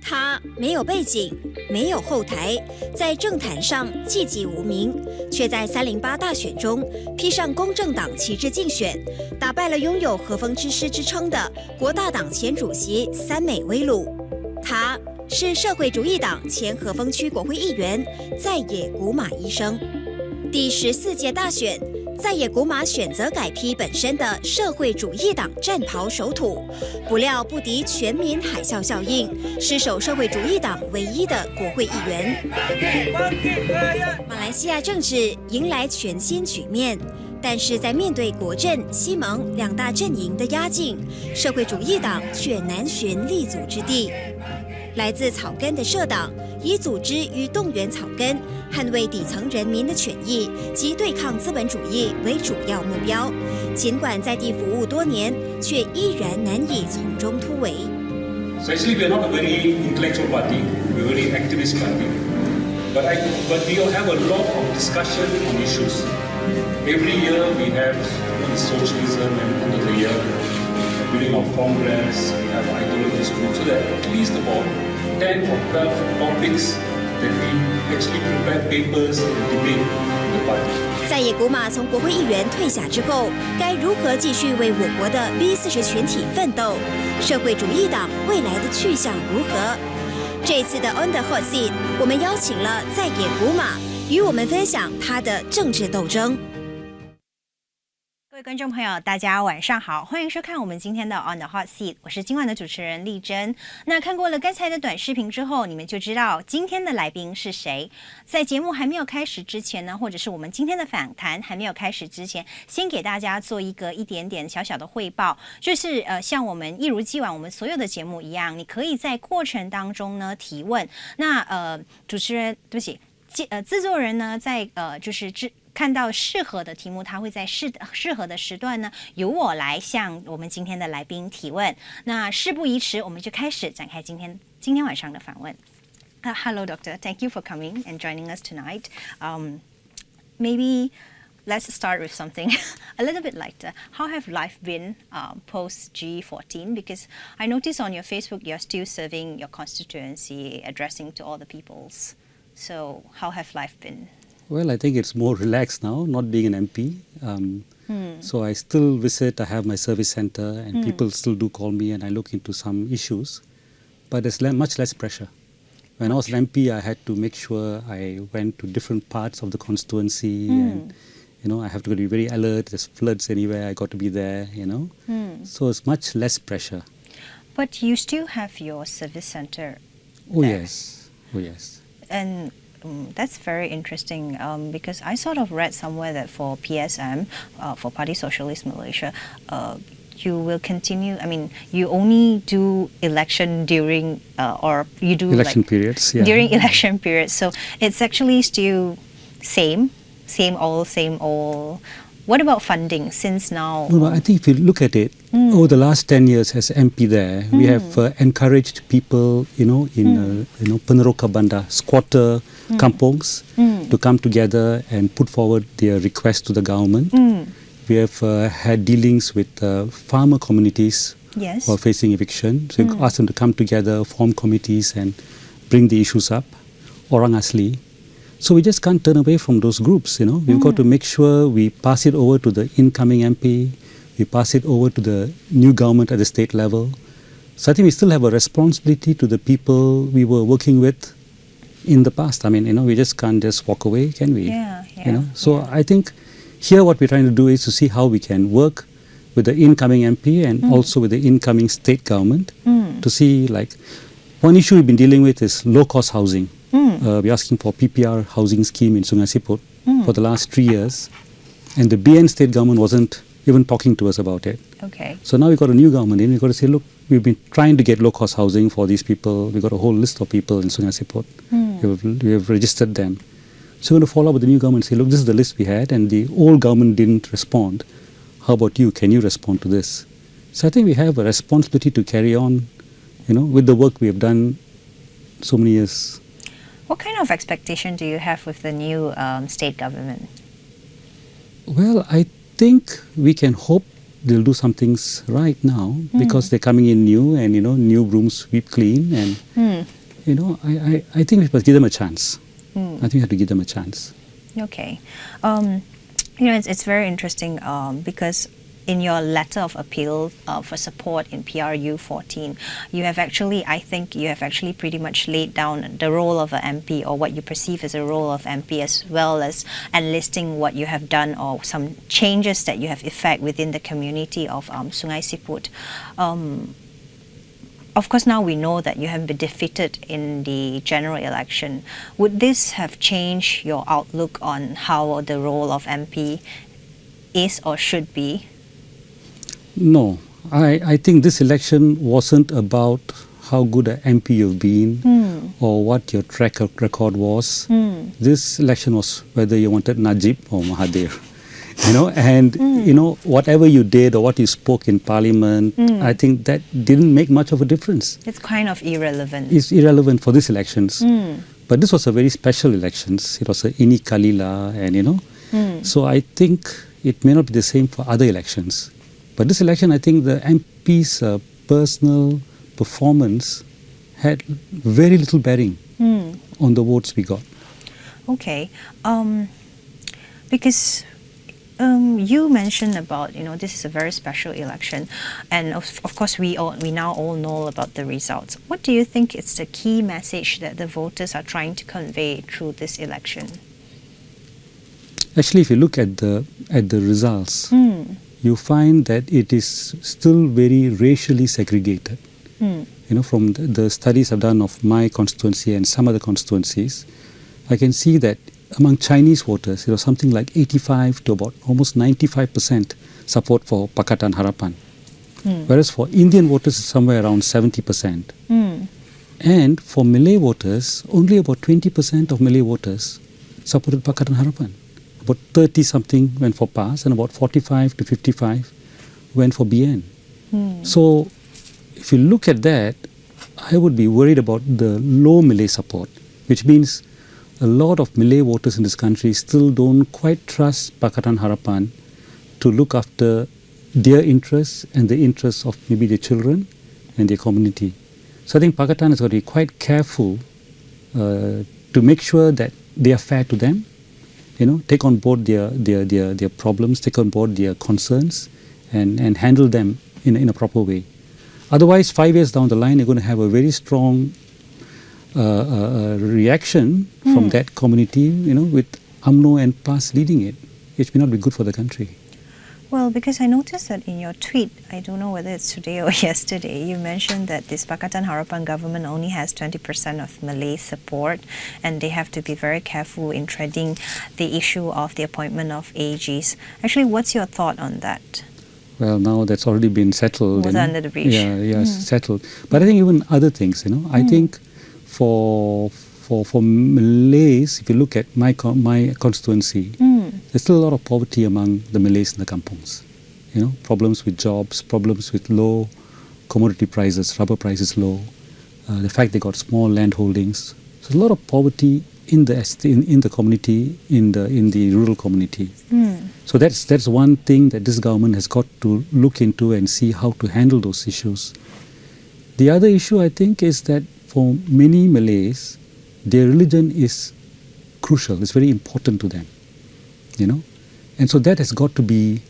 他没有背景，没有后台，在政坛上寂寂无名，却在308大选中披上公正党旗帜竞选，打败了拥有和风之师之称的国大党前主席三美威鲁。他是社会主义党前和风区国会议员，在野古玛医生。第14届大选，在野古玛选择改披本身的社会主义党战袍守土，不料不敌全民海啸效应，失守社会主义党唯一的国会议员。马来西亚政治迎来全新局面，但是在面对国阵、希盟两大阵营的压境，社会主义党却难寻立足之地。来自草根的社党，以组织与动员草根，捍卫底层人民的权益及对抗资本主义为主要目标。尽管在地服务多年，却依然难以从中突围。So actually, we are not a very intellectual party. We are a very activist party. But we all have a lot of discussion on issues. Every year we have the socialism and end of the year, during our congress, we have ideologies group. So there are at least about 10 or 12 topics that we actually prepare papers and debate in the party. 在野古玛从国会议员退下之后，该如何继续为我国的 B40群体奋斗？社会主义党未来的去向如何？这次的 On the Hot Seat， 我们邀请了在野古玛，与我们分享他的政治斗争。各位观众朋友，大家晚上好，欢迎收看我们今天的 On the Hot Seat， 我是今晚的主持人丽珍。那看过了刚才的短视频之后，你们就知道今天的来宾是谁。在节目还没有开始之前呢，或者是我们今天的访谈还没有开始之前，先给大家做一点点小小的汇报，就是像我们一如既往我们所有的节目一样，你可以在过程当中呢提问。那主持人对不起，制作人呢在看到适合的题目，他会在适合的时段呢，由我来向我们今天的来宾提问。那事不宜迟，我们就开始展开今天晚上的访问。Hello, Doctor. Thank you for coming and joining us tonight. Maybe let's start with something a little bit lighter. How have life been post G14? Because I noticed on your Facebook you're still serving your constituency, addressing to all the peoples. So how have life been? Well, I think it's more relaxed now, not being an MP. So I still visit, I have my service center, and people still do call me, and I look into some issues. But there's much less pressure. When I was an MP, I had to make sure I went to different parts of the constituency, and I have to be very alert. There's floods anywhere, I got to be there, So it's much less pressure. But you still have your service center. Oh, yes. Oh, yes. And that's very interesting because I sort of read somewhere that for PSM, for Party Socialist Malaysia, you will continue. I mean, you only do election during, or you do election periods. Yeah. During election periods. So it's actually still same old. What about funding since now? No, I think if you look at it, over the last 10 years as MP there, we have encouraged people, in Peneroka Bandar, squatter kampongs, to come together and put forward their requests to the government. We have had dealings with farmer communities who are facing eviction. So we ask them to come together, form committees and bring the issues up. Orang Asli. So we just can't turn away from those groups, We've got to make sure we pass it over to the incoming MP, we pass it over to the new government at the state level. So I think we still have a responsibility to the people we were working with in the past. I mean, we just can't just walk away, can we? So I think here what we're trying to do is to see how we can work with the incoming MP and also with the incoming state government to see, like, one issue we've been dealing with is low-cost housing. We're asking for PPR housing scheme in Sungai Siput for the last 3 years, and the BN state government wasn't even talking to us about it. Okay. So now we've got a new government in. We've got to say, look, we've been trying to get low-cost housing for these people. We've got a whole list of people in Sungai Siput. We have registered them. So we're going to follow up with the new government and say, look, this is the list we had, and the old government didn't respond. How about you? Can you respond to this? So I think we have a responsibility to carry on, with the work we have done so many years. What kind of expectation do you have with the new state government? Well, I think we can hope they'll do some things right now because they're coming in new and, new brooms sweep clean. And, I think we must give them a chance. I think we have to give them a chance. Okay. It's very interesting because in your letter of appeal for support in PRU 14, I think you have actually pretty much laid down the role of an MP, or what you perceive as a role of MP, as well as enlisting what you have done or some changes that you have effect within the community of Sungai Siput. Of course, now we know that you have been defeated in the general election. Would this have changed your outlook on how the role of MP is or should be? No, I think this election wasn't about how good an MP you've been or what your track record was. This election was whether you wanted Najib or Mahathir. Whatever you did or what you spoke in Parliament, I think that didn't make much of a difference. It's kind of irrelevant. It's irrelevant for these elections. But this was a very special elections. It was a Ini Kalila and so I think it may not be the same for other elections. But this election, I think the MP's personal performance had very little bearing on the votes we got. Okay, because you mentioned about, this is a very special election, and of course we now all know about the results. What do you think is the key message that the voters are trying to convey through this election? Actually, if you look at the results, you find that it is still very racially segregated. From the studies I've done of my constituency and some other constituencies, I can see that among Chinese voters, something like 85 to about almost 95% support for Pakatan Harapan. Whereas for Indian voters, it's somewhere around 70%. And for Malay voters, only about 20% of Malay voters supported Pakatan Harapan. About 30-something went for PAS and about 45 to 55 went for BN. So if you look at that, I would be worried about the low Malay support, which means a lot of Malay voters in this country still don't quite trust Pakatan Harapan to look after their interests and the interests of maybe their children and their community. So I think Pakatan has got to be quite careful to make sure that they are fair to them. Take on board their problems, take on board their concerns, and handle them in a proper way. Otherwise, 5 years down the line, you're going to have a very strong reaction from that community, with UMNO and PAS leading it, which may not be good for the country. Well, because I noticed that in your tweet, I don't know whether it's today or yesterday, you mentioned that this Pakatan Harapan government only has 20% of Malay support, and they have to be very careful in treading the issue of the appointment of AGs. Actually, what's your thought on that? Well, now that's already been settled. Was under the breach. Yeah, settled. But I think even other things, I think for Malays, if you look at my constituency, there's still a lot of poverty among the Malays in the kampungs. Problems with jobs, problems with low commodity prices, rubber prices low, the fact they got small land holdings. So there's a lot of poverty in the community, in the rural community. So that's one thing that this government has got to look into and see how to handle those issues. The other issue, I think, is that for many Malays, their religion is crucial. It's very important to them, and so that has got to be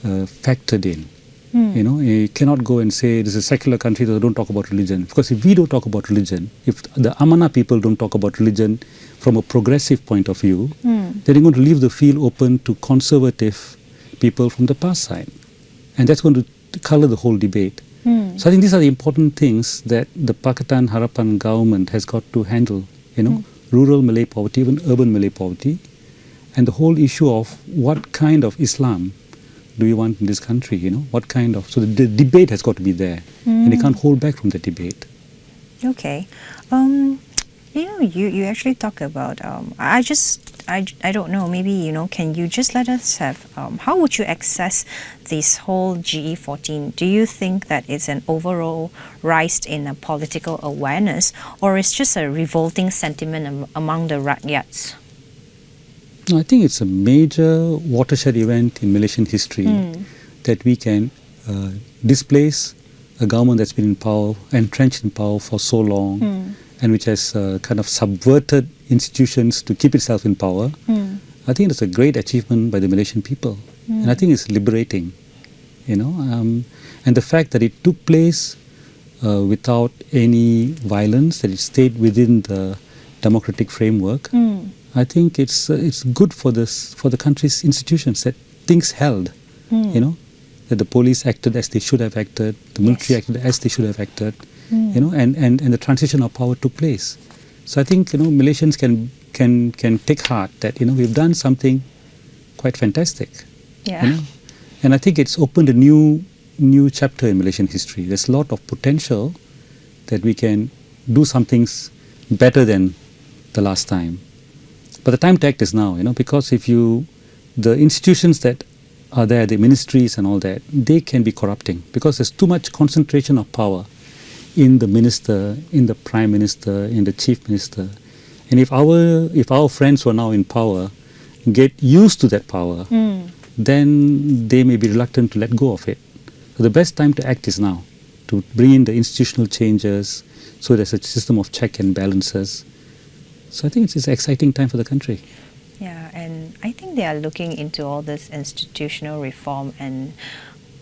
factored in. You cannot go and say this is a secular country, so don't talk about religion. Because if we don't talk about religion, if the Amana people don't talk about religion from a progressive point of view, then they're going to leave the field open to conservative people from the past side, and that's going to color the whole debate. So I think these are the important things that the Pakatan Harapan government has got to handle. Rural Malay poverty, even urban Malay poverty, and the whole issue of what kind of Islam do we want in this country, what kind of... So the debate has got to be there, and they can't hold back from the debate. Okay. You actually talk about... I don't know, maybe, can you just let us have... how would you assess this whole GE14? Do you think that it's an overall rise in a political awareness, or it's just a revolting sentiment among the Rakyats? No, I think it's a major watershed event in Malaysian history that we can displace a government that's been in power, entrenched in power for so long, and which has kind of subverted institutions to keep itself in power. I think it's a great achievement by the Malaysian people, and I think it's liberating, and the fact that it took place without any violence, that it stayed within the democratic framework. I think it's good for the country's institutions that things held, that the police acted as they should have acted, the military acted as they should have acted, and the transition of power took place. So I think Malaysians can take heart that we've done something quite fantastic. Yeah. And I think it's opened a new chapter in Malaysian history. There's a lot of potential that we can do some things better than the last time. But the time to act is now, because the institutions that are there, the ministries and all that, they can be corrupting because there's too much concentration of power in the minister, in the prime minister, in the chief minister. And if our friends who are now in power get used to that power, then they may be reluctant to let go of it. So the best time to act is now, to bring in the institutional changes, so there's a system of check and balances. So I think it's an exciting time for the country. Yeah, and I think they are looking into all this institutional reform, and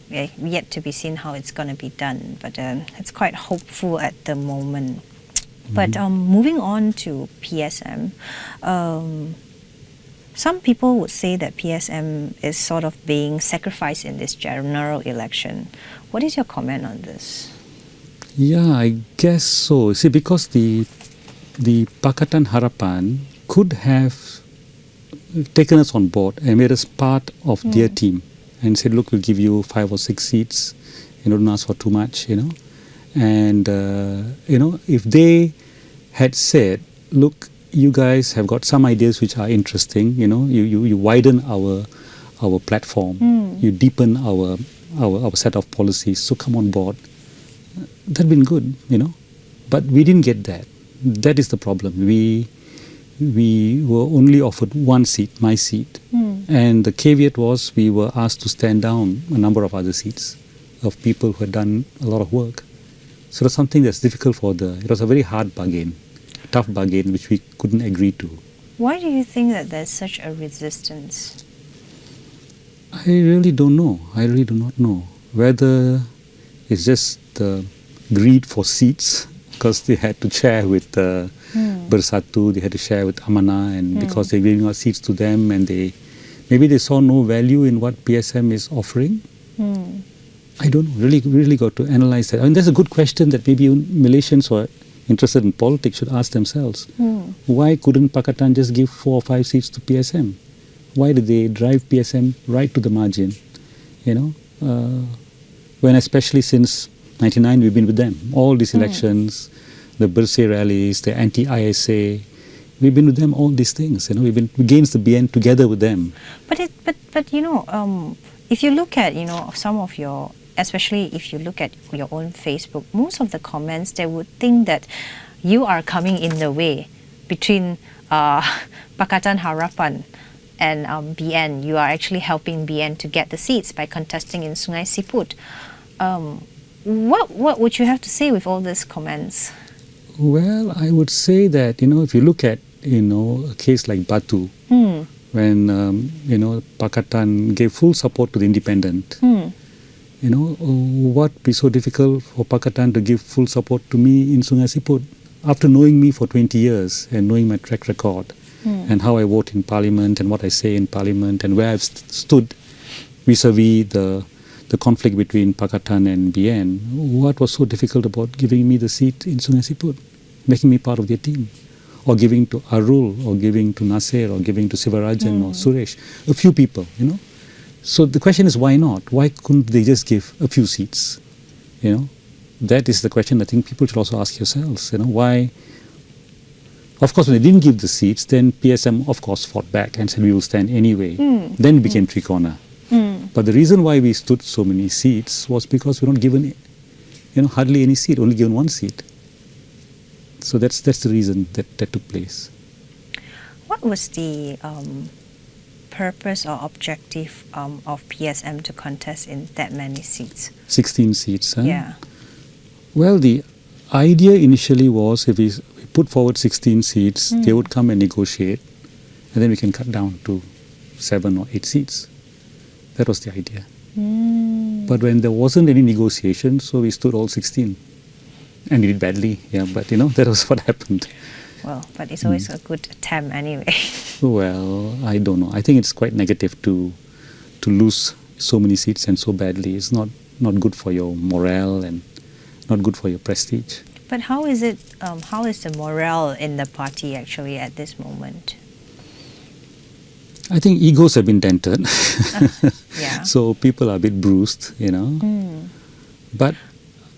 yet to be seen how it's going to be done. But it's quite hopeful at the moment. But moving on to PSM, some people would say that PSM is sort of being sacrificed in this general election. What is your comment on this? Yeah, I guess so. See, because the Pakatan Harapan could have taken us on board and made us part of their team and said, look, we'll give you 5 or 6 seats, don't ask for too much, And, if they had said, look, you guys have got some ideas which are interesting, you widen our platform, you deepen our set of policies, so come on board. That'd been good, But we didn't get that. That is the problem. We were only offered 1 seat, my seat. And the caveat was we were asked to stand down a number of other seats of people who had done a lot of work. So it was something that's difficult it was a very hard bargain, tough bargain, which we couldn't agree to. Why do you think that there's such a resistance? I really don't know. I really do not know. Whether it's just the greed for seats, because they had to share with Bersatu, they had to share with Amanah, and because they're giving out seats to them, and maybe they saw no value in what PSM is offering. I don't know. Really got to analyze that. I mean, that's a good question that maybe Malaysians who are interested in politics should ask themselves. Why couldn't Pakatan just give 4 or 5 seats to PSM? Why did they drive PSM right to the margin? When especially since 1999 we've been with them. All these elections, the Bersih rallies, the anti-ISA, we've been with them, all these things. We've been against the BN together with them. But if you look at some of your, especially if you look at your own Facebook, most of the comments, they would think that you are coming in the way between Pakatan Harapan and BN. You are actually helping BN to get the seats by contesting in Sungai Siput. What would you have to say with all these comments? Well, I would say that, if you look at, a case like Batu, when, Pakatan gave full support to the independent, what be so difficult for Pakatan to give full support to me in Sungai Siput? After knowing me for 20 years and knowing my track record and how I vote in Parliament and what I say in Parliament and where I've stood vis-a-vis the conflict between Pakatan and BN, what was so difficult about giving me the seat in Sungai Siput, making me part of their team, or giving to Arul, or giving to Nasir, or giving to Sivarajan or Suresh, a few people, So the question is, why not? Why couldn't they just give a few seats? That is the question I think people should also ask yourselves. Why? Of course, when they didn't give the seats, then PSM, of course, fought back and said we will stand anyway. Then it became three-corner. But the reason why we stood so many seats was because we were not given, hardly any seat, only given 1 seat. So that's the reason that took place. What was the purpose or objective of PSM to contest in that many seats? 16 seats. Huh? Yeah. Well, the idea initially was if we put forward 16 seats, they would come and negotiate, and then we can cut down to 7 or 8 seats. That was the idea. But when there wasn't any negotiation, so we stood all 16. And we did badly, yeah, but that was what happened. Well, but it's always a good attempt anyway. Well, I don't know. I think it's quite negative to lose so many seats and so badly. It's not good for your morale and not good for your prestige. But how is it? How is the morale in the party actually at this moment? I think egos have been dented. Yeah. So people are a bit bruised, But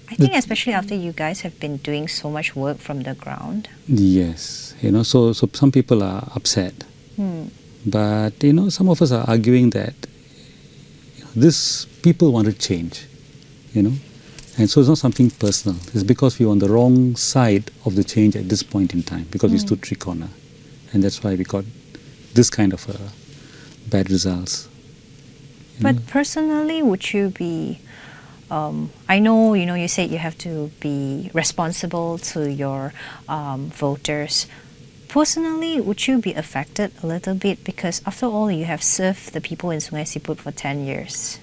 I think especially after you guys have been doing so much work from the ground. yes, so some people are upset. But some of us are arguing that this people want to change, and so it's not something personal. It's because we were on the wrong side of the change at this point in time, because we stood tree corner, and that's why we got this kind of bad results. But personally, would you be? I know you said you have to be responsible to your voters. Personally, would you be affected a little bit, because after all you have served the people in Sungai Siput for 10 years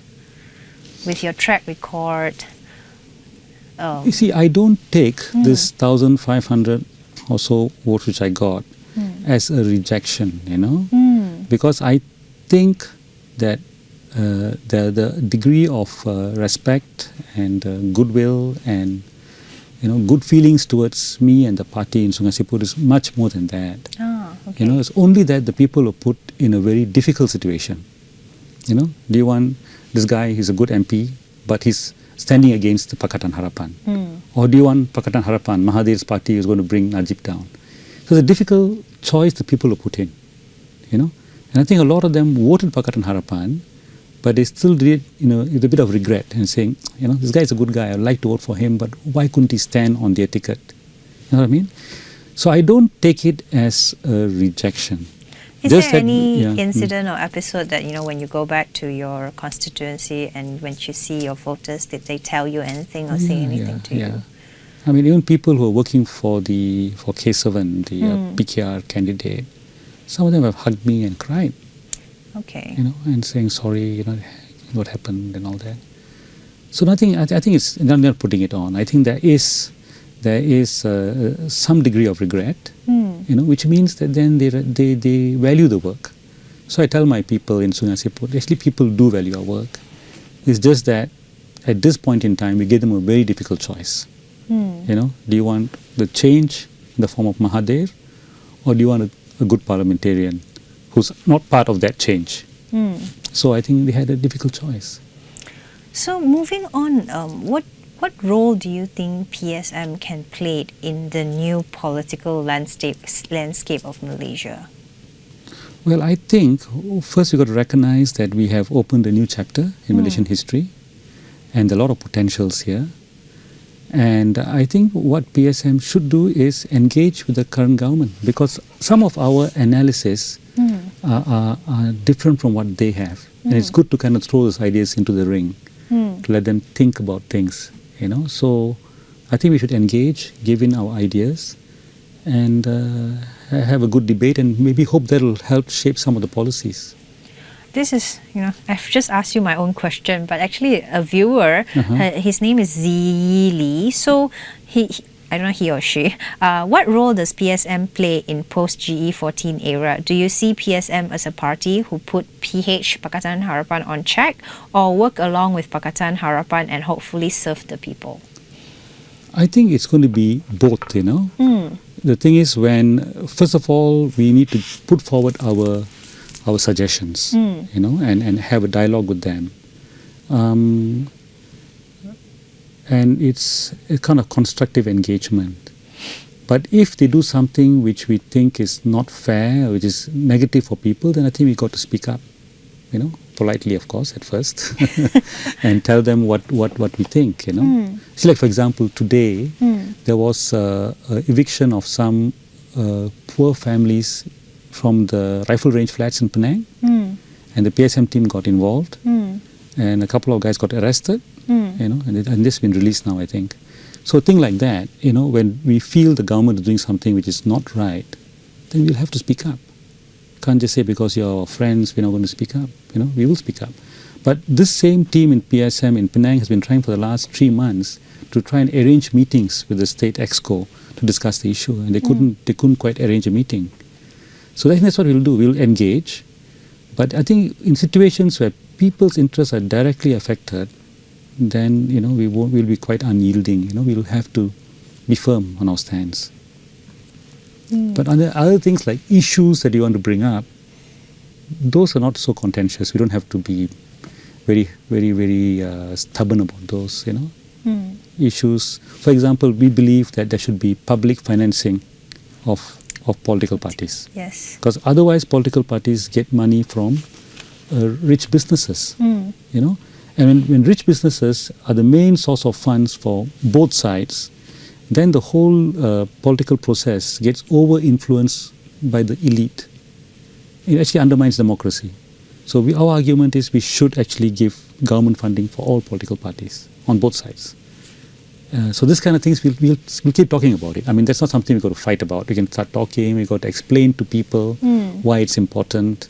with your track record? You see, I don't take this 1,500 or so votes which I got as a rejection, because I think that the degree of respect and goodwill and good feelings towards me and the party in Sungai Siput is much more than that. Okay. It's only that the people were put in a very difficult situation. Do you want this guy? He's a good MP, but he's standing against the Pakatan Harapan. Or do you want Pakatan Harapan, Mahathir's party is going to bring Najib down? So it's a difficult choice the people were put in. And I think a lot of them voted Pakatan Harapan, but they still did it, with a bit of regret and saying, this guy is a good guy, I'd like to vote for him, but why couldn't he stand on their ticket? You know what I mean? So I don't take it as a rejection. Is there any incident or episode that, when you go back to your constituency and when you see your voters, did they tell you anything or say anything to you? I mean, even people who are working for K7, the PKR candidate, some of them have hugged me and cried. Okay. And saying sorry, what happened and all that. So nothing. I think it's not putting it on. I think there is some degree of regret, which means that then they value the work. So I tell my people in Sungai Siput, actually people do value our work. It's just that at this point in time we give them a very difficult choice. Do you want the change in the form of Mahathir, or do you want a good parliamentarian who's not part of that change? So I think they had a difficult choice. So moving on, what role do you think PSM can play in the new political landscape of Malaysia? Well, I think first we got to recognize that we have opened a new chapter in Malaysian history, and a lot of potentials here. And I think what PSM should do is engage with the current government, because some of our analysis are different from what they have. And it's good to kind of throw those ideas into the ring, to let them think about things, So I think we should engage, give in our ideas, and have a good debate, and maybe hope that will help shape some of the policies. This is, I've just asked you my own question, but actually a viewer, his name is Zili, so I don't know he or she, what role does PSM play in post-GE14 era? Do you see PSM as a party who put Pakatan Harapan on check, or work along with Pakatan Harapan and hopefully serve the people? I think it's going to be both, The thing is, first of all, we need to put forward our suggestions, and have a dialogue with them. And it's a kind of constructive engagement. But if they do something which we think is not fair, which is negative for people, then I think we got to speak up, politely, of course, at first, and tell them what we think, So like, for example, today, there was a eviction of some poor families from the rifle range flats in Penang. and the PSM team got involved, and a couple of guys got arrested, and this has been released now, I think. So a thing like that, when we feel the government is doing something which is not right, then we'll have to speak up. Can't just say because you're friends, we're not going to speak up. We will speak up. But this same team in PSM in Penang has been trying for the last 3 months to try and arrange meetings with the state exco to discuss the issue, and they couldn't quite arrange a meeting. So I think that's what we'll do. We'll engage, but I think in situations where people's interests are directly affected, then we'll be quite unyielding. We'll have to be firm on our stance. But other things like issues that you want to bring up, those are not so contentious. We don't have to be very, very, very stubborn about those. Issues. For example, we believe that there should be public financing of political parties. Yes. Because otherwise, political parties get money from rich businesses. And when rich businesses are the main source of funds for both sides, then the whole political process gets over-influenced by the elite. It actually undermines democracy. So our argument is we should actually give government funding for all political parties on both sides. So this kind of things, we'll keep talking about it. I mean, that's not something we've got to fight about. We can start talking, we've got to explain to people why it's important,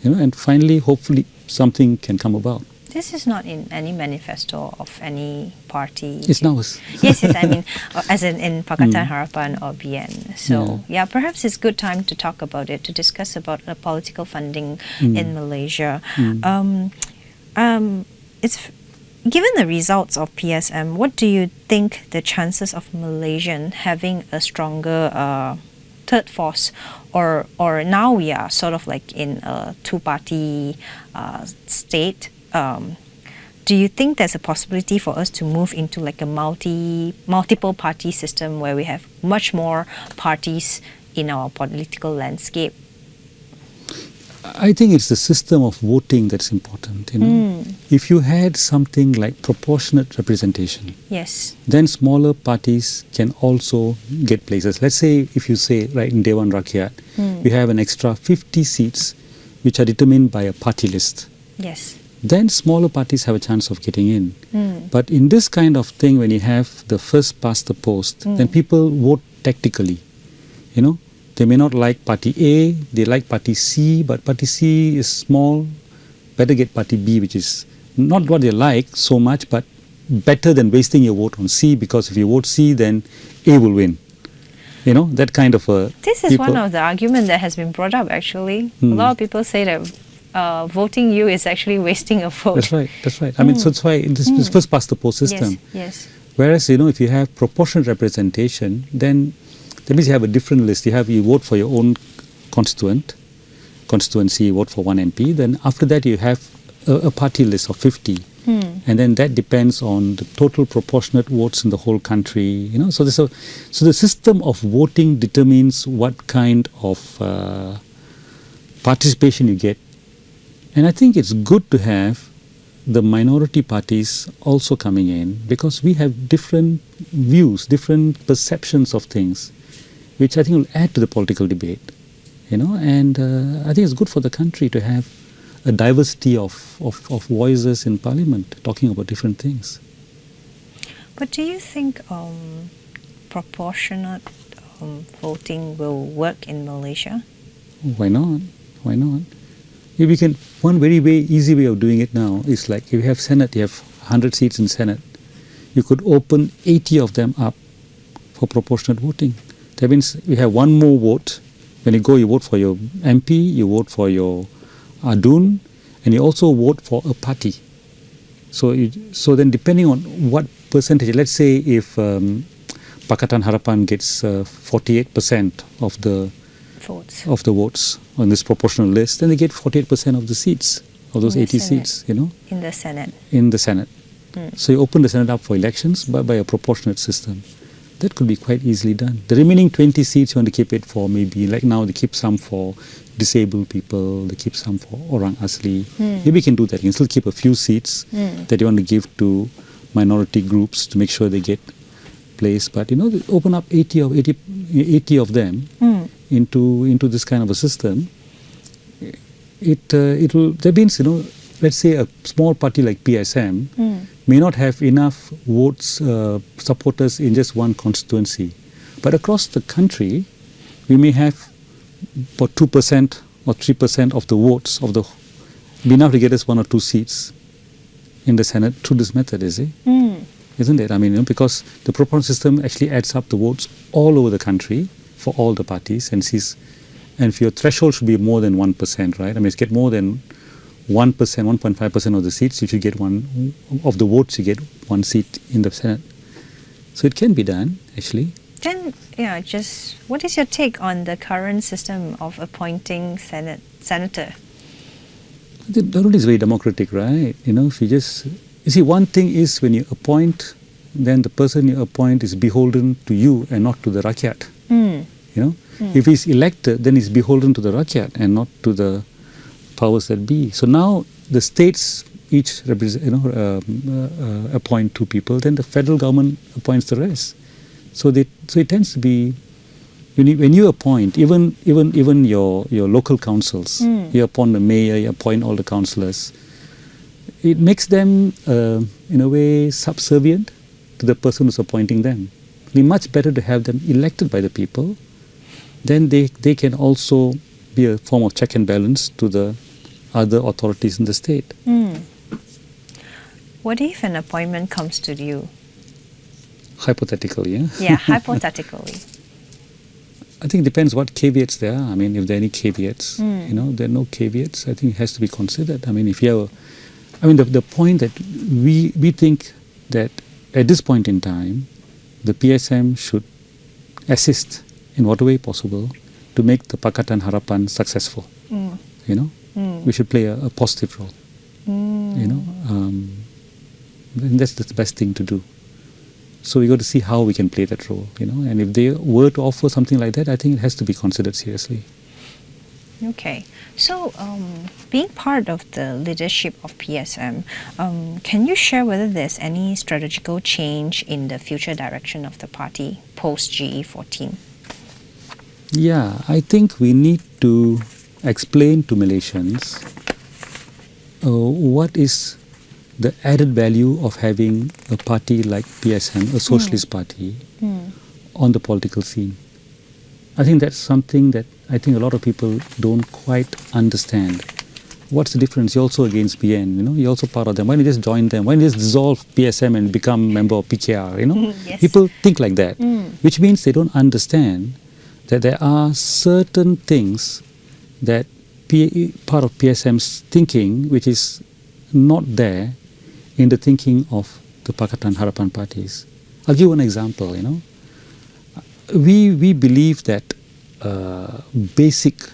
and finally, hopefully, something can come about. This is not in any manifesto of any party. It's ours. Yes, I mean, as in Pakatan Harapan or BN. So, perhaps it's a good time to talk about it, to discuss about the political funding in Malaysia. Given the results of PSM, what do you think the chances of Malaysian having a stronger third force, or now we are sort of like in a two-party state? Do you think there's a possibility for us to move into like a multiple party system where we have much more parties in our political landscape? I think it's the system of voting that's important. If you had something like proportionate representation, yes, then smaller parties can also get places. Let's say if you say right in Dewan Rakyat, we have an extra 50 seats which are determined by a party list. Yes. Then smaller parties have a chance of getting in. But in this kind of thing, when you have the first past the post, then people vote tactically. They may not like party A, they like party C, but party C is small, better get party B, which is not what they like so much, but better than wasting your vote on C, because if you vote C, then A will win. That kind of a... This is one of the arguments that has been brought up, actually. A lot of people say that voting you is actually wasting a vote. That's right. I mean, so that's why this is first past the post system. Yes. Whereas, if you have proportionate representation, then that means you have a different list. You vote for your own constituency, you vote for one MP. Then after that, you have a party list of 50. And then that depends on the total proportionate votes in the whole country. So the system of voting determines what kind of participation you get. And I think it's good to have the minority parties also coming in, because we have different views, different perceptions of things, which I think will add to the political debate, and I think it's good for the country to have a diversity of voices in Parliament talking about different things. But do you think proportionate voting will work in Malaysia? Why not? If we can, one very easy way of doing it now is like if you have Senate, you have 100 seats in Senate, you could open 80 of them up for proportionate voting. That means we have one more vote. When you go, you vote for your MP, you vote for your Adun, and you also vote for a party. So then depending on what percentage, let's say if Pakatan Harapan gets 48% of the votes on this proportional list, then they get 48% of the seats, of those 80 seats, In the Senate. In the Senate. So you open the Senate up for elections by a proportionate system. That could be quite easily done. The remaining 20 seats you want to keep it for maybe, like now they keep some for disabled people, they keep some for Orang Asli. Maybe you can do that. You can still keep a few seats that you want to give to minority groups to make sure they get placed. But open up 80 of them into this kind of a system. that means, let's say a small party like PSM may not have enough votes, supporters in just one constituency. But across the country, we may have about 2% or 3% of the votes of be enough to get us 1 or 2 seats in the Senate through this method, isn't it? I mean, because the proportional system actually adds up the votes all over the country for all the parties and sees, and if your threshold should be more than 1%, right? I mean, if you get more than 1%, 1.5% of the seats, you should get one of the votes, you get 1 seat in the Senate. So it can be done, actually. Then, just what is your take on the current system of appointing senator? That only is very democratic, right? If you see, one thing is when you appoint, then the person you appoint is beholden to you and not to the rakyat. If he's elected, then he's beholden to the rakyat and not to the powers that be. So now the states each appoint 2 people, then the federal government appoints the rest. So it tends to be, when you appoint, even your local councils, you appoint the mayor, you appoint all the councillors, it makes them in a way subservient to the person who's appointing them. It'd be much better to have them elected by the people. Then they can also be a form of check and balance to the other authorities in the state. What if an appointment comes to you? Hypothetically, yeah? Yeah, hypothetically. I think it depends what caveats there are. I mean, if there are any caveats, there are no caveats, I think it has to be considered. I mean, if you have the point that we think that at this point in time, the PSM should assist in whatever way possible to make the Pakatan Harapan successful. We should play a positive role. And that's the best thing to do. So we got to see how we can play that role, and if they were to offer something like that, I think it has to be considered seriously. Okay, so being part of the leadership of PSM, can you share whether there's any strategical change in the future direction of the party post GE14? Yeah, I think we need to explain to Malaysians what is the added value of having a party like PSM, a socialist party, on the political scene. I think that's something that I think a lot of people don't quite understand. What's the difference? You're also against PN, you're also part of them. Why don't you just join them? Why don't you just dissolve PSM and become member of PKR, Yes. People think like that, which means they don't understand that there are certain things that part of PSM's thinking which is not there in the thinking of the Pakatan Harapan parties. I'll give one example, We believe that basic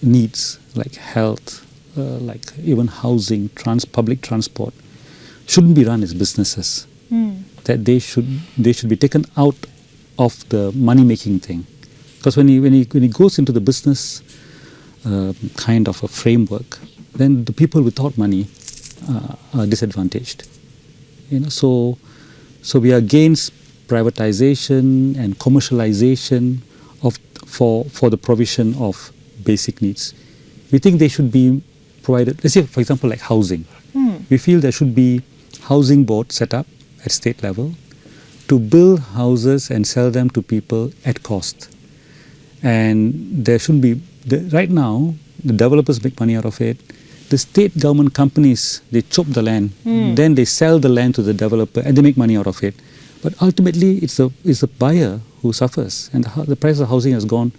needs like health, like even housing, public transport, shouldn't be run as businesses. That they should be taken out of the money-making thing. Because when he goes into the business kind of a framework, then the people without money are disadvantaged. So we are against privatization and commercialization for the provision of basic needs. We think they should be provided. Let's say, for example, like housing. We feel there should be housing board set up at state level to build houses and sell them to people at cost. And there shouldn't be. Right now, the developers make money out of it. The state government companies, they chop the land, then they sell the land to the developer and they make money out of it. But ultimately, it's the buyer who suffers, and the price of housing has gone.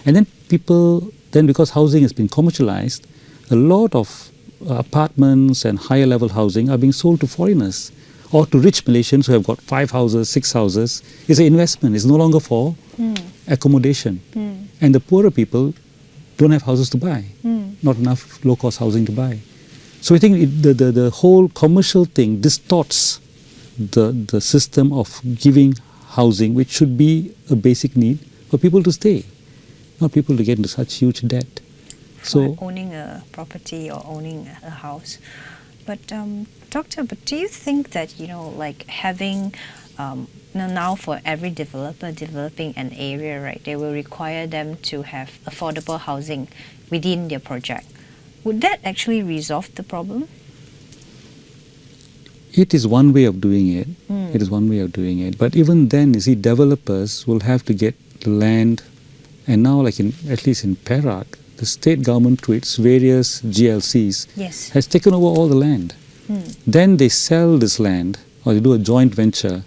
And then because housing has been commercialized, a lot of apartments and higher level housing are being sold to foreigners or to rich Malaysians who have got 5 houses, 6 houses. It's an investment. It's no longer for accommodation. And the poorer people don't have houses to buy, not enough low-cost housing to buy. So I think the whole commercial thing distorts the system of giving housing, which should be a basic need for people to stay, not people to get into such huge debt. So owning a property or owning a house. But Doctor, do you think that, like having now for every developer developing an area, right, they will require them to have affordable housing within their project. Would that actually resolve the problem? It is one way of doing it. It is one way of doing it. But even then, you see, developers will have to get land. And now, like at least in Perak, the state government through its various GLCs Yes. has taken over all the land. Then they sell this land, or they do a joint venture,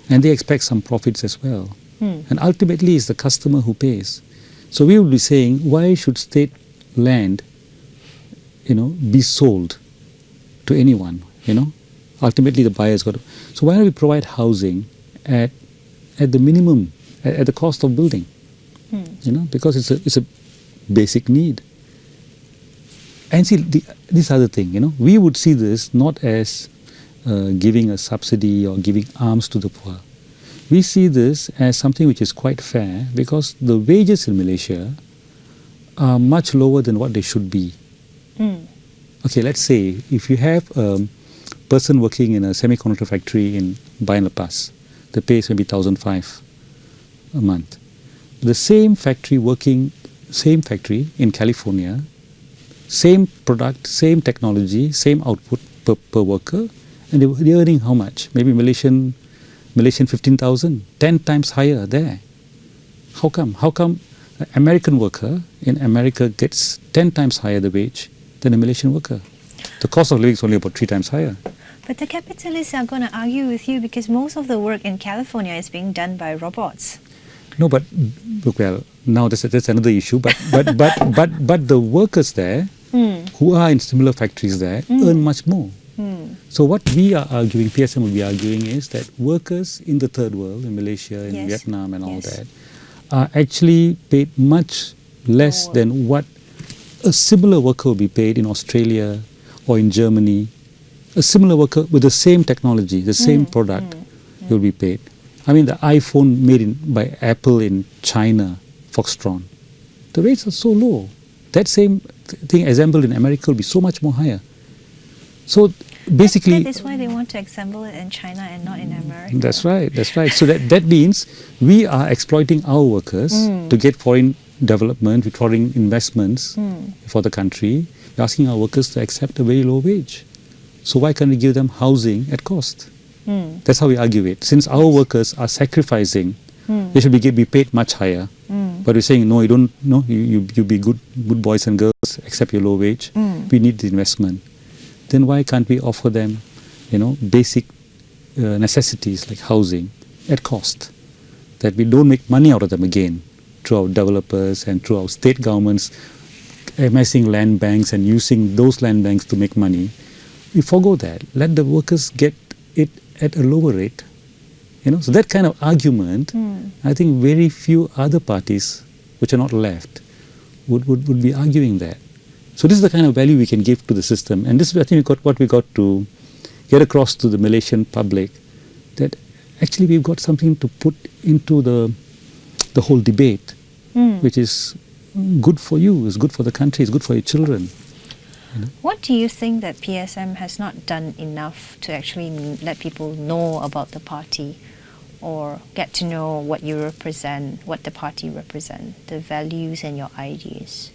and they expect some profits as well. And ultimately, it's the customer who pays. So we will be saying, why should state land, be sold to anyone? Ultimately the buyer's got to. So why don't we provide housing at the minimum, at the cost of building? Because it's a basic need. And see, this other thing, we would see this not as giving a subsidy or giving alms to the poor. We see this as something which is quite fair, because the wages in Malaysia are much lower than what they should be. Okay, let's say if you have a person working in a semiconductor factory in Bayan Lepas, the pay is maybe 1,500 a month. The same factory in California, same product, same technology, same output per worker, and they're earning how much? Maybe Malaysian 15,000, 10 times higher there. How come? How come an American worker in America gets 10 times higher the wage than a Malaysian worker? The cost of living is only about 3 times higher. But the capitalists are going to argue with you because most of the work in California is being done by robots. No, but well, now that's another issue. But the workers there who are in similar factories there earn much more. So what we are arguing, PSM will be arguing, is that workers in the third world, in Malaysia, in Vietnam and all that, are actually paid much less than what a similar worker will be paid in Australia or in Germany. A similar worker with the same technology, the same product will be paid. I mean, the iPhone made by Apple in China, Foxtron, the rates are so low. That same thing assembled in America will be so much more higher. So basically, that is why they want to assemble it in China and not in America. That's right. So that means we are exploiting our workers to get foreign development, with foreign investments for the country. We're asking our workers to accept a very low wage. So why can't we give them housing at cost? That's how we argue it. Since our workers are sacrificing, they should be paid much higher. But we're saying, no, you don't. No, you be good boys and girls, accept your low wage. We need the investment. Then why can't we offer them, basic necessities like housing at cost, that we don't make money out of them again through our developers and through our state governments amassing land banks and using those land banks to make money. We forgo that. Let the workers get it at a lower rate. So that kind of argument, I think very few other parties which are not left would be arguing that. So this is the kind of value we can give to the system, and this is, I think, what we got to get across to the Malaysian public, that actually we've got something to put into the whole debate, which is good for you, is good for the country, is good for your children. What do you think that PSM has not done enough to actually let people know about the party, or get to know what you represent, what the party represents, the values and your ideas?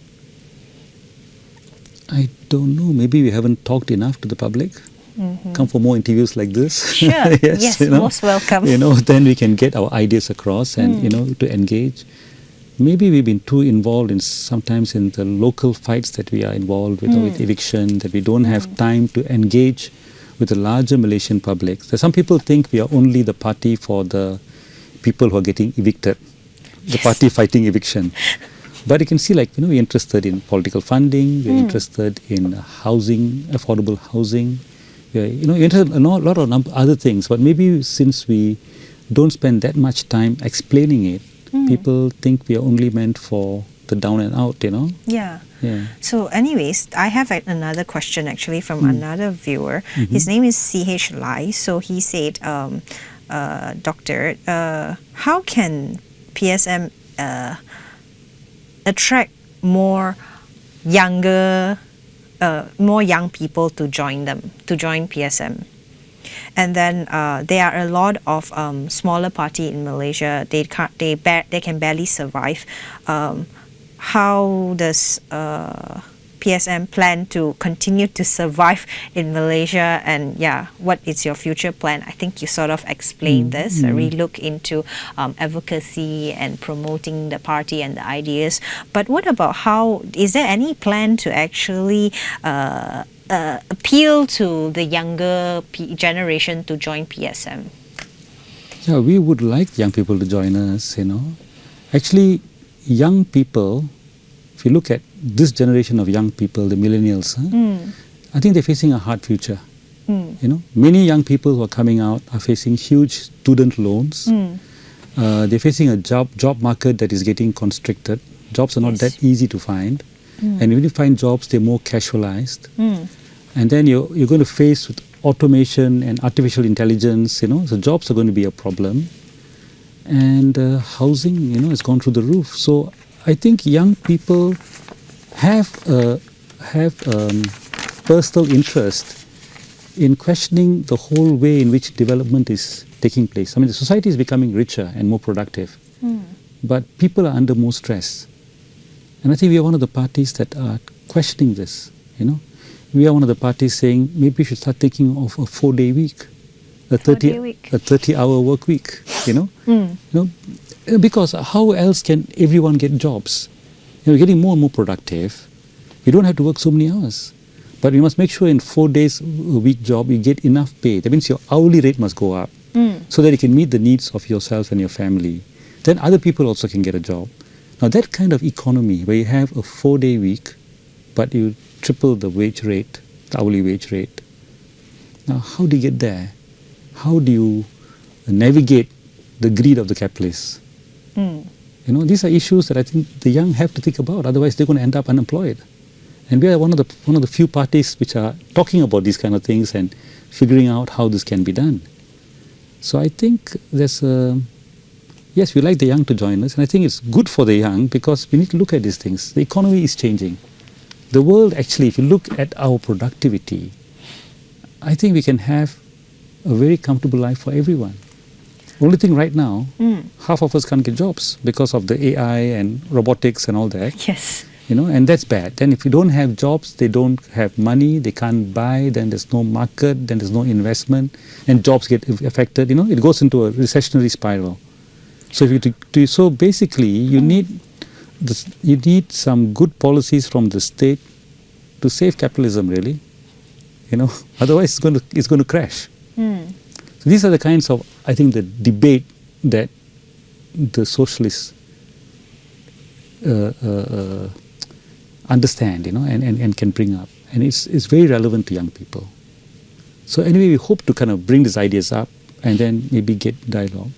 I don't know. Maybe we haven't talked enough to the public. Come for more interviews like this. Sure. yes, most welcome. Then we can get our ideas across and to engage. Maybe we've been too involved sometimes in the local fights that we are involved with, with eviction, that we don't have time to engage with the larger Malaysian public. So some people think we are only the party for the people who are getting evicted, the party fighting eviction. But you can see, we're interested in political funding, we're interested in housing, affordable housing, we're interested in a lot of other things. But maybe since we don't spend that much time explaining it, people think we are only meant for the down and out, Yeah. So anyways, I have another question actually from another viewer. His name is CH Lai. So he said, Doctor, how can PSM attract more young people to join PSM? And then there are a lot of smaller party in Malaysia. They can barely survive. How does PSM plan to continue to survive in Malaysia, and what is your future plan? I think you sort of explained this. Really look into advocacy and promoting the party and the ideas. But what about is there any plan to actually appeal to the younger generation to join PSM? Yeah, we would like young people to join us, Actually, young people, if you look at this generation of young people, the millennials, I think they're facing a hard future. Many young people who are coming out are facing huge student loans. They're facing a job market that is getting constricted. Jobs are not that easy to find. And when you find jobs, they're more casualized. And then you're going to face with automation and artificial intelligence, so jobs are going to be a problem. And housing, has gone through the roof. So I think young people have personal interest in questioning the whole way in which development is taking place. I mean, the society is becoming richer and more productive, but people are under more stress. And I think we are one of the parties that are questioning this, We are one of the parties saying maybe we should start thinking of a 4-day week, a 30-hour work week, Because how else can everyone get jobs? We're getting more and more productive. We don't have to work so many hours. But we must make sure in 4 days a week job you get enough pay. That means your hourly rate must go up so that you can meet the needs of yourself and your family. Then other people also can get a job. Now that kind of economy where you have a 4-day week but you triple the wage rate, the hourly wage rate. Now how do you get there? How do you navigate the greed of the capitalists? These are issues that I think the young have to think about. Otherwise, they're going to end up unemployed. And we are one of the few parties which are talking about these kind of things and figuring out how this can be done. So I think there's yes, we like the young to join us, and I think it's good for the young because we need to look at these things. The economy is changing. The world actually, if you look at our productivity, I think we can have a very comfortable life for everyone. Only thing right now, half of us can't get jobs because of the AI and robotics and all that. Yes. And that's bad. Then if you don't have jobs, they don't have money, they can't buy, then there's no market, then there's no investment, and jobs get affected. It goes into a recessionary spiral. So so basically, you need some good policies from the state to save capitalism, really. Otherwise it's going to crash. So these are the kinds of, I think, the debate that the socialists understand, and can bring up. And it's very relevant to young people. So anyway, we hope to kind of bring these ideas up and then maybe get dialogue.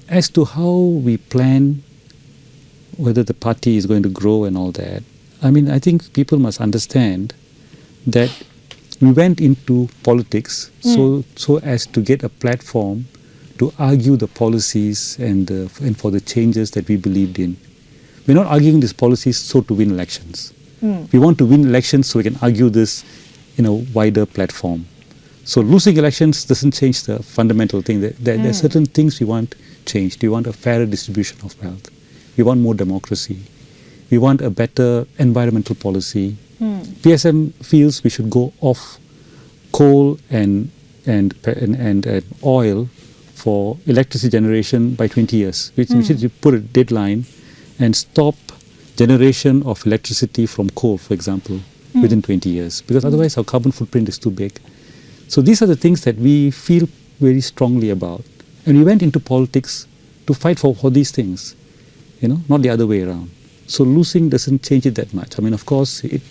As to how we plan whether the party is going to grow and all that, I think people must understand that we went into politics so as to get a platform to argue the policies and for the changes that we believed in. We're not arguing these policies so to win elections. We want to win elections so we can argue this in a wider platform. So losing elections doesn't change the fundamental thing. There are certain things we want changed. We want a fairer distribution of wealth. We want more democracy. We want a better environmental policy. PSM feels we should go off coal and oil for electricity generation by 20 years. We should put a deadline and stop generation of electricity from coal, for example, within 20 years. Because otherwise our carbon footprint is too big. So these are the things that we feel very strongly about. And we went into politics to fight for these things, not the other way around. So losing doesn't change it that much. Of course, it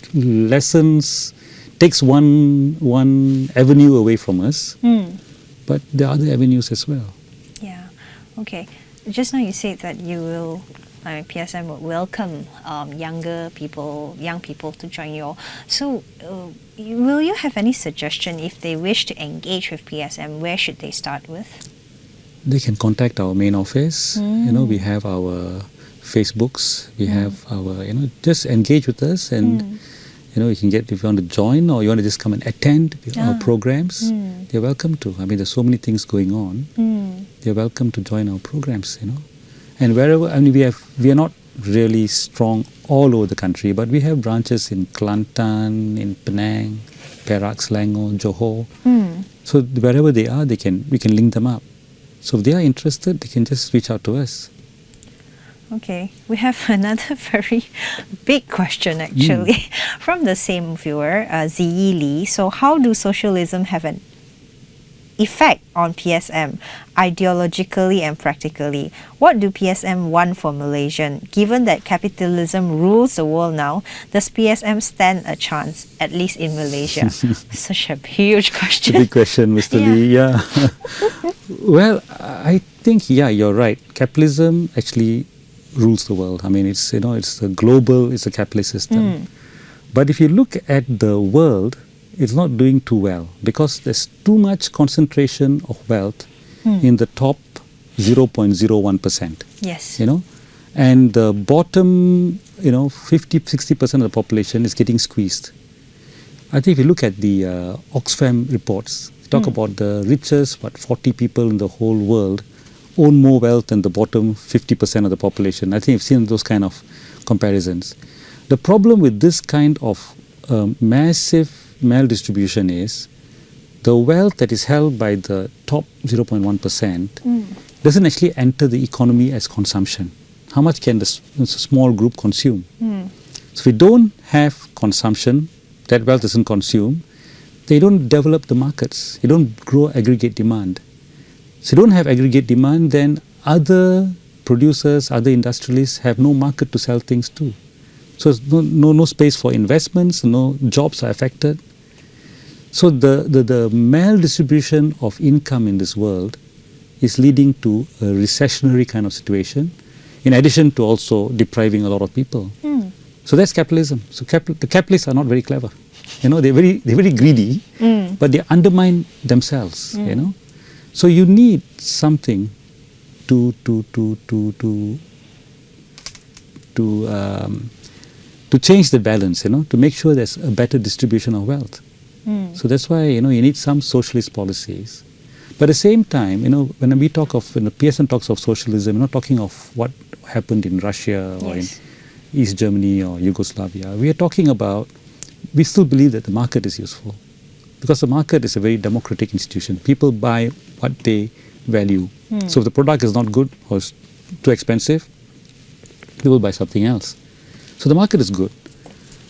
takes one avenue away from us, but there are other avenues as well. Yeah, okay. Just now you said that you will, PSM would welcome young people to join you all. So will you have any suggestion if they wish to engage with PSM, where should they start with? They can contact our main office. We have our Facebooks, we have our, just engage with us, and you can get, if you want to join or you want to just come and attend our programs, they're welcome to. There's so many things going on. They're welcome to join our programs, And wherever, we are not really strong all over the country, but we have branches in Kelantan, in Penang, Perak, Selangor, Johor. So wherever they are, we can link them up. So if they are interested, they can just reach out to us. Okay, we have another very big question actually from the same viewer, Ziyi Lee. So how do socialism have an effect on PSM ideologically and practically? What do PSM want for Malaysian? Given that capitalism rules the world now, does PSM stand a chance, at least in Malaysia? Such a huge question. Big question, Mr. Lee. Yeah. Well, I think, yeah, you're right. Capitalism actually rules the world. I mean, it's a global, it's a capitalist system. But if you look at the world, it's not doing too well because there's too much concentration of wealth in the top 0.01%. Yes. And the bottom, 50-60% of the population is getting squeezed. I think if you look at the Oxfam reports, talk about the richest, 40 people in the whole world own more wealth than the bottom 50% of the population. I think you've seen those kind of comparisons. The problem with this kind of massive maldistribution is the wealth that is held by the top 0.1% doesn't actually enter the economy as consumption. How much can the small group consume? So if we don't have consumption, that wealth doesn't consume, they don't develop the markets. They don't grow aggregate demand. So you don't have aggregate demand, then other producers, other industrialists have no market to sell things to. So there's no space for investments, no jobs are affected. So the maldistribution of income in this world is leading to a recessionary kind of situation, in addition to also depriving a lot of people. So that's capitalism. So the capitalists are not very clever. They're very greedy, but they undermine themselves. So you need something to change the balance. To make sure there's a better distribution of wealth. So that's why you need some socialist policies. But at the same time, when we talk of PSM talks of socialism, we're not talking of what happened in Russia or in East Germany or Yugoslavia. We are talking about, we still believe that the market is useful. Because the market is a very democratic institution. People buy what they value. So if the product is not good or is too expensive, people buy something else. So the market is good.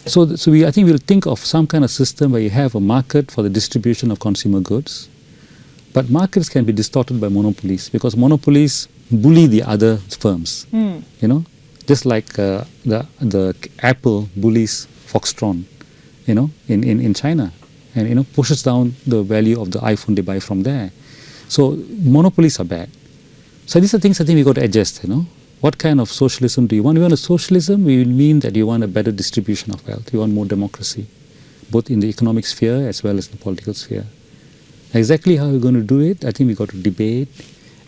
So I think we'll think of some kind of system where you have a market for the distribution of consumer goods. But markets can be distorted by monopolies because monopolies bully the other firms. Just like the Apple bullies Foxtron, in China. And pushes down the value of the iPhone they buy from there. So monopolies are bad. So these are things I think we got to adjust. What kind of socialism do you want? You want a socialism? We mean that you want a better distribution of wealth. You want more democracy, both in the economic sphere as well as the political sphere. Exactly how we're going to do it, I think we got to debate,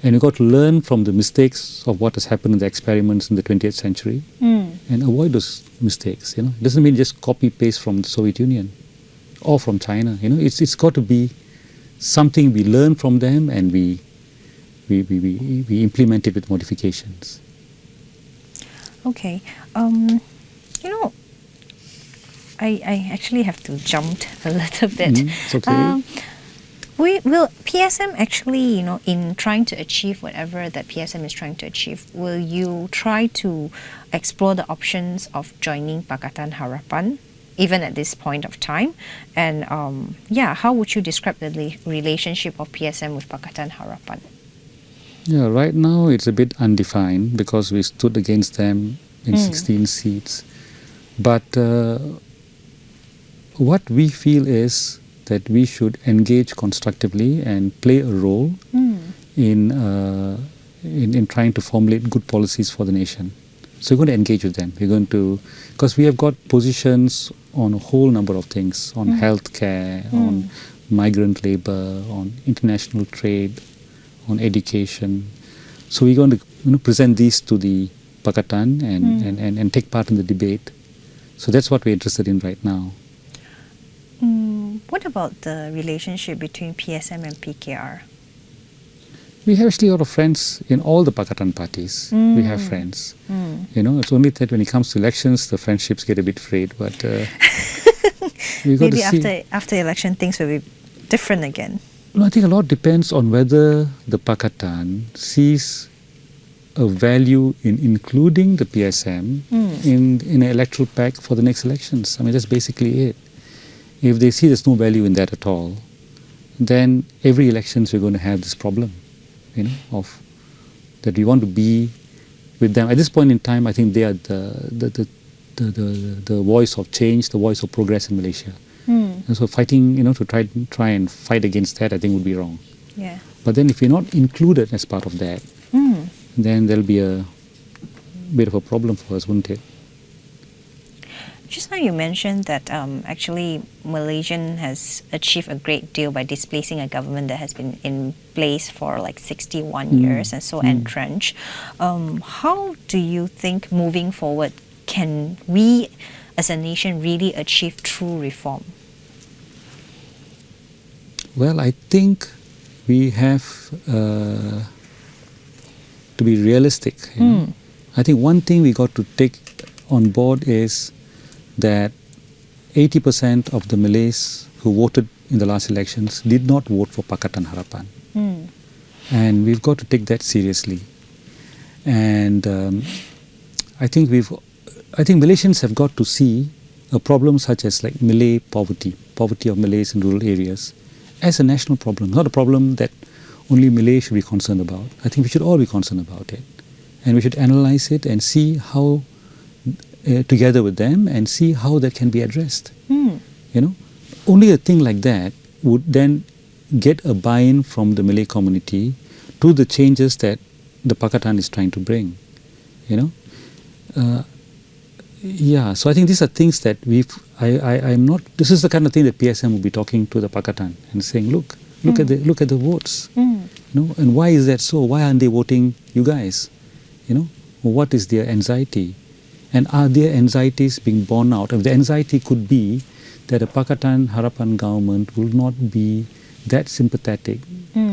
and we got to learn from the mistakes of what has happened in the experiments in the 20th century, and avoid those mistakes. It doesn't mean just copy paste from the Soviet Union or from China. It's got to be something we learn from them and we implement it with modifications. Okay, I actually have to jump a little bit. It's okay. Will PSM actually, in trying to achieve whatever that PSM is trying to achieve, will you try to explore the options of joining Pakatan Harapan, even at this point of time? And how would you describe the relationship of PSM with Pakatan Harapan? Yeah, right now it's a bit undefined because we stood against them in 16 seats. But what we feel is that we should engage constructively and play a role in trying to formulate good policies for the nation. So we're going to engage with them. We're going to, because we have got positions on a whole number of things, on healthcare, on migrant labor, on international trade, on education. So we're going to present these to the Pakatan and take part in the debate. So that's what we're interested in right now. What about the relationship between PSM and PKR? We have actually a lot of friends in all the Pakatan parties. We have friends. It's only that when it comes to elections, the friendships get a bit frayed. But we got Maybe to see. after election, things will be different again. No, I think a lot depends on whether the Pakatan sees a value in including the PSM in an electoral pack for the next elections. I mean, that's basically it. If they see there's no value in that at all, then every elections we're going to have this problem, of that we want to be with them. At this point in time, I think they are the voice of change, the voice of progress in Malaysia. And so fighting, to try and fight against that, I think would be wrong. Yeah. But then if we're not included as part of that, then there'll be a bit of a problem for us, wouldn't it? Just now you mentioned that actually Malaysian has achieved a great deal by displacing a government that has been in place for like 61 years and so entrenched. How do you think moving forward can we as a nation really achieve true reform? Well, I think we have to be realistic. I think one thing we got to take on board is that 80% of the Malays who voted in the last elections did not vote for Pakatan Harapan. And we've got to take that seriously. And I think Malaysians have got to see a problem such as like Malay poverty of Malays in rural areas, as a national problem, not a problem that only Malay should be concerned about. I think we should all be concerned about it. And we should analyze it and see how, together with them, and see how that can be addressed. Only a thing like that would then get a buy-in from the Malay community to the changes that the Pakatan is trying to bring. So I think these are things that I'm not. This is the kind of thing that PSM will be talking to the Pakatan and saying, look at the votes, and why is that so? Why aren't they voting you guys? What is their anxiety, and are their anxieties being borne out? If the anxiety could be that the Pakatan Harapan government will not be that sympathetic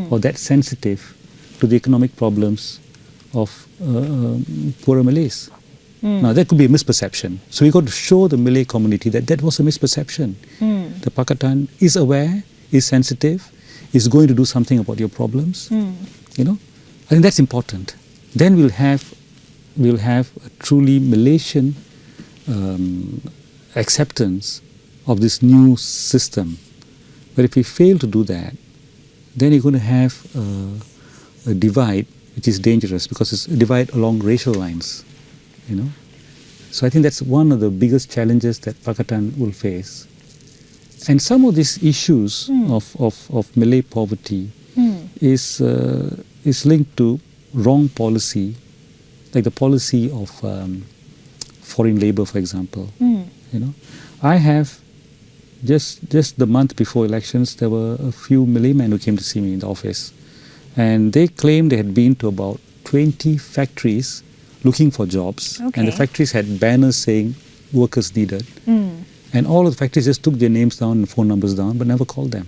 or that sensitive to the economic problems of poorer Malays. Now, that could be a misperception. So we got to show the Malay community that that was a misperception. The Pakatan is aware, is sensitive, is going to do something about your problems. I think that's important. Then we'll have a truly Malaysian acceptance of this new system. But if we fail to do that, then you're going to have a divide which is dangerous, because it's a divide along racial lines. So I think that's one of the biggest challenges that Pakatan will face. And some of these issues of Malay poverty is linked to wrong policy, like the policy of foreign labor, for example. I have just the month before elections, there were a few Malay men who came to see me in the office, and they claimed they had been to about 20 factories looking for jobs, and the factories had banners saying workers needed, and all of the factories just took their names down and phone numbers down, but never called them,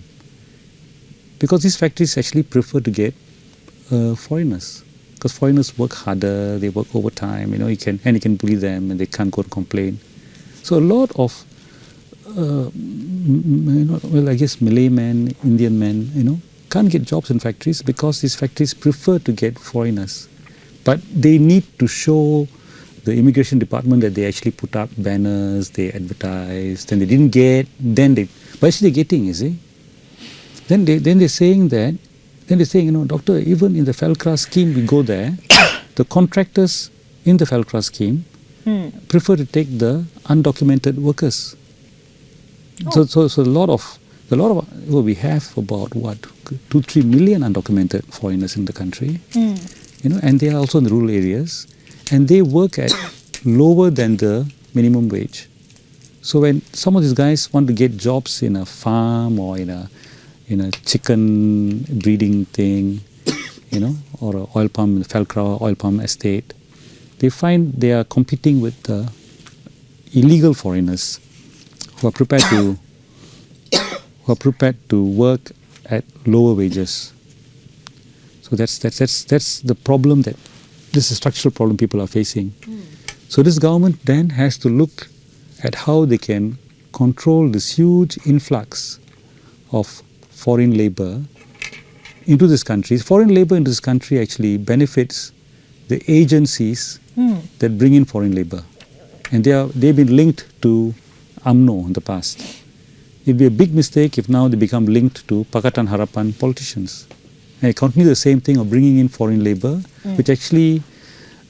because these factories actually prefer to get foreigners, because foreigners work harder, they work overtime, you can bully them and they can't go and complain. So a lot of I guess Malay men, Indian men, can't get jobs in factories because these factories prefer to get foreigners. But they need to show the immigration department that they actually put up banners, they advertised, and they didn't get, but actually they're getting, you see. Then they're saying, doctor, even in the Felcra scheme we go there, the contractors in the Felcra scheme prefer to take the undocumented workers. So a lot of we have about 2-3 million undocumented foreigners in the country. And they are also in the rural areas, and they work at lower than the minimum wage. So when some of these guys want to get jobs in a farm or in a chicken breeding thing, or an oil palm, Felcra oil palm estate, they find they are competing with illegal foreigners who are prepared to work at lower wages. So that's the problem, that this is a structural problem people are facing. So this government then has to look at how they can control this huge influx of foreign labor into this country. Foreign labor into this country actually benefits the agencies that bring in foreign labor. And they've been linked to UMNO in the past. It would be a big mistake if now they become linked to Pakatan Harapan politicians. And continue the same thing of bringing in foreign labor, which actually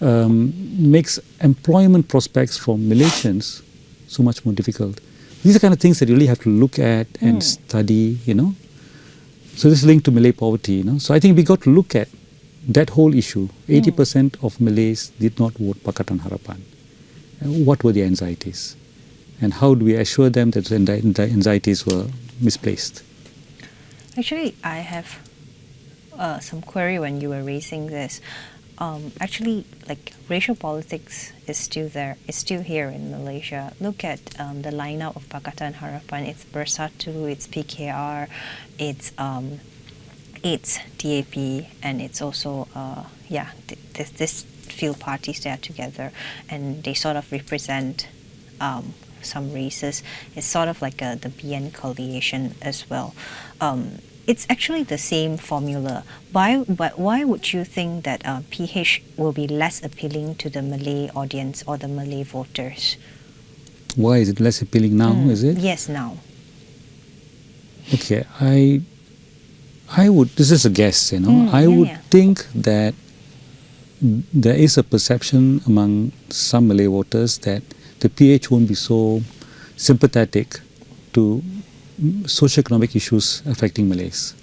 makes employment prospects for Malaysians so much more difficult. These are kind of things that you really have to look at and study, you know. So this is linked to Malay poverty, you know. So I think we got to look at that whole issue. 80% of Malays did not vote Pakatan Harapan. What were their anxieties? And how do we assure them that the anxieties were misplaced? Actually, I have some query when you were raising this. Actually, like, racial politics is still there. It's still here in Malaysia. Look at the lineup of Pakatan Harapan. It's Bersatu, it's PKR, it's DAP, and it's also this few parties that are together, and they sort of represent some races. It's sort of like the BN coalition as well. It's actually the same formula. But why would you think that PH will be less appealing to the Malay audience or the Malay voters? Why is it less appealing now, is it? Yes, now. Okay, I would, this is a guess, you know, I would think that there is a perception among some Malay voters that the PH won't be so sympathetic to socioeconomic issues affecting Malays.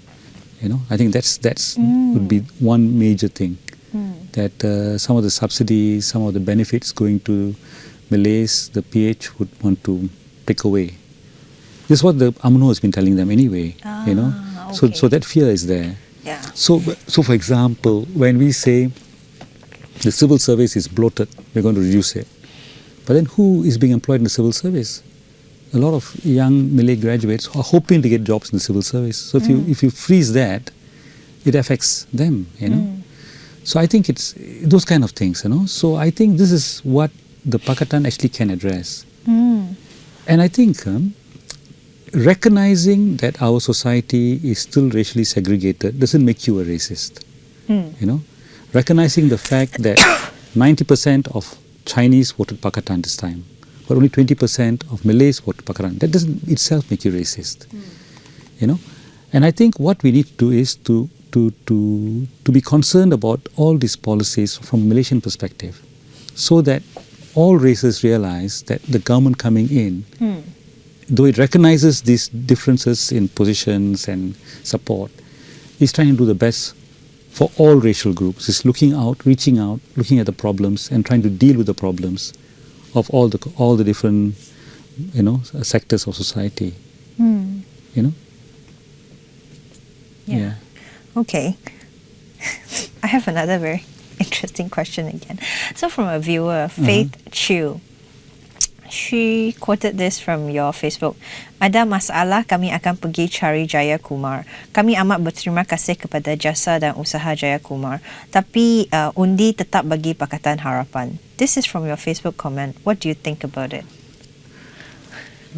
You know, I think that's would be one major thing. That some of the subsidies, some of the benefits going to Malays, the PH would want to take away. This is what the UMNO has been telling them anyway. You know, okay. so that fear is there. Yeah. So for example, when we say the civil service is bloated, we're going to reduce it. But then who is being employed in the civil service? A lot of young Malay graduates are hoping to get jobs in the civil service. So if you freeze that, it affects them, you know. So I think it's those kind of things, you know. So I think this is what the Pakatan actually can address. And I think recognizing that our society is still racially segregated doesn't make you a racist. You know, recognizing the fact that 90% of Chinese voted Pakatan this time, but only 20% of Malays voted Pakatan. That doesn't itself make you racist. You know, and I think what we need to do is to be concerned about all these policies from a Malaysian perspective, so that all races realize that the government coming in, though it recognizes these differences in positions and support, is trying to do the best for all racial groups. It's looking out, reaching out, looking at the problems and trying to deal with the problems of all the different, you know, sectors of society. You know. Yeah. Okay. I have another very interesting question again. So from a viewer, Faith Chu, she quoted this from your Facebook. Ada masalah, kami akan pergi cari Jeyakumar. Kami amat berterima kasih kepada jasa dan usaha Jeyakumar. Tapi undi tetap bagi Pakatan Harapan. This is from your Facebook comment. What do you think about it?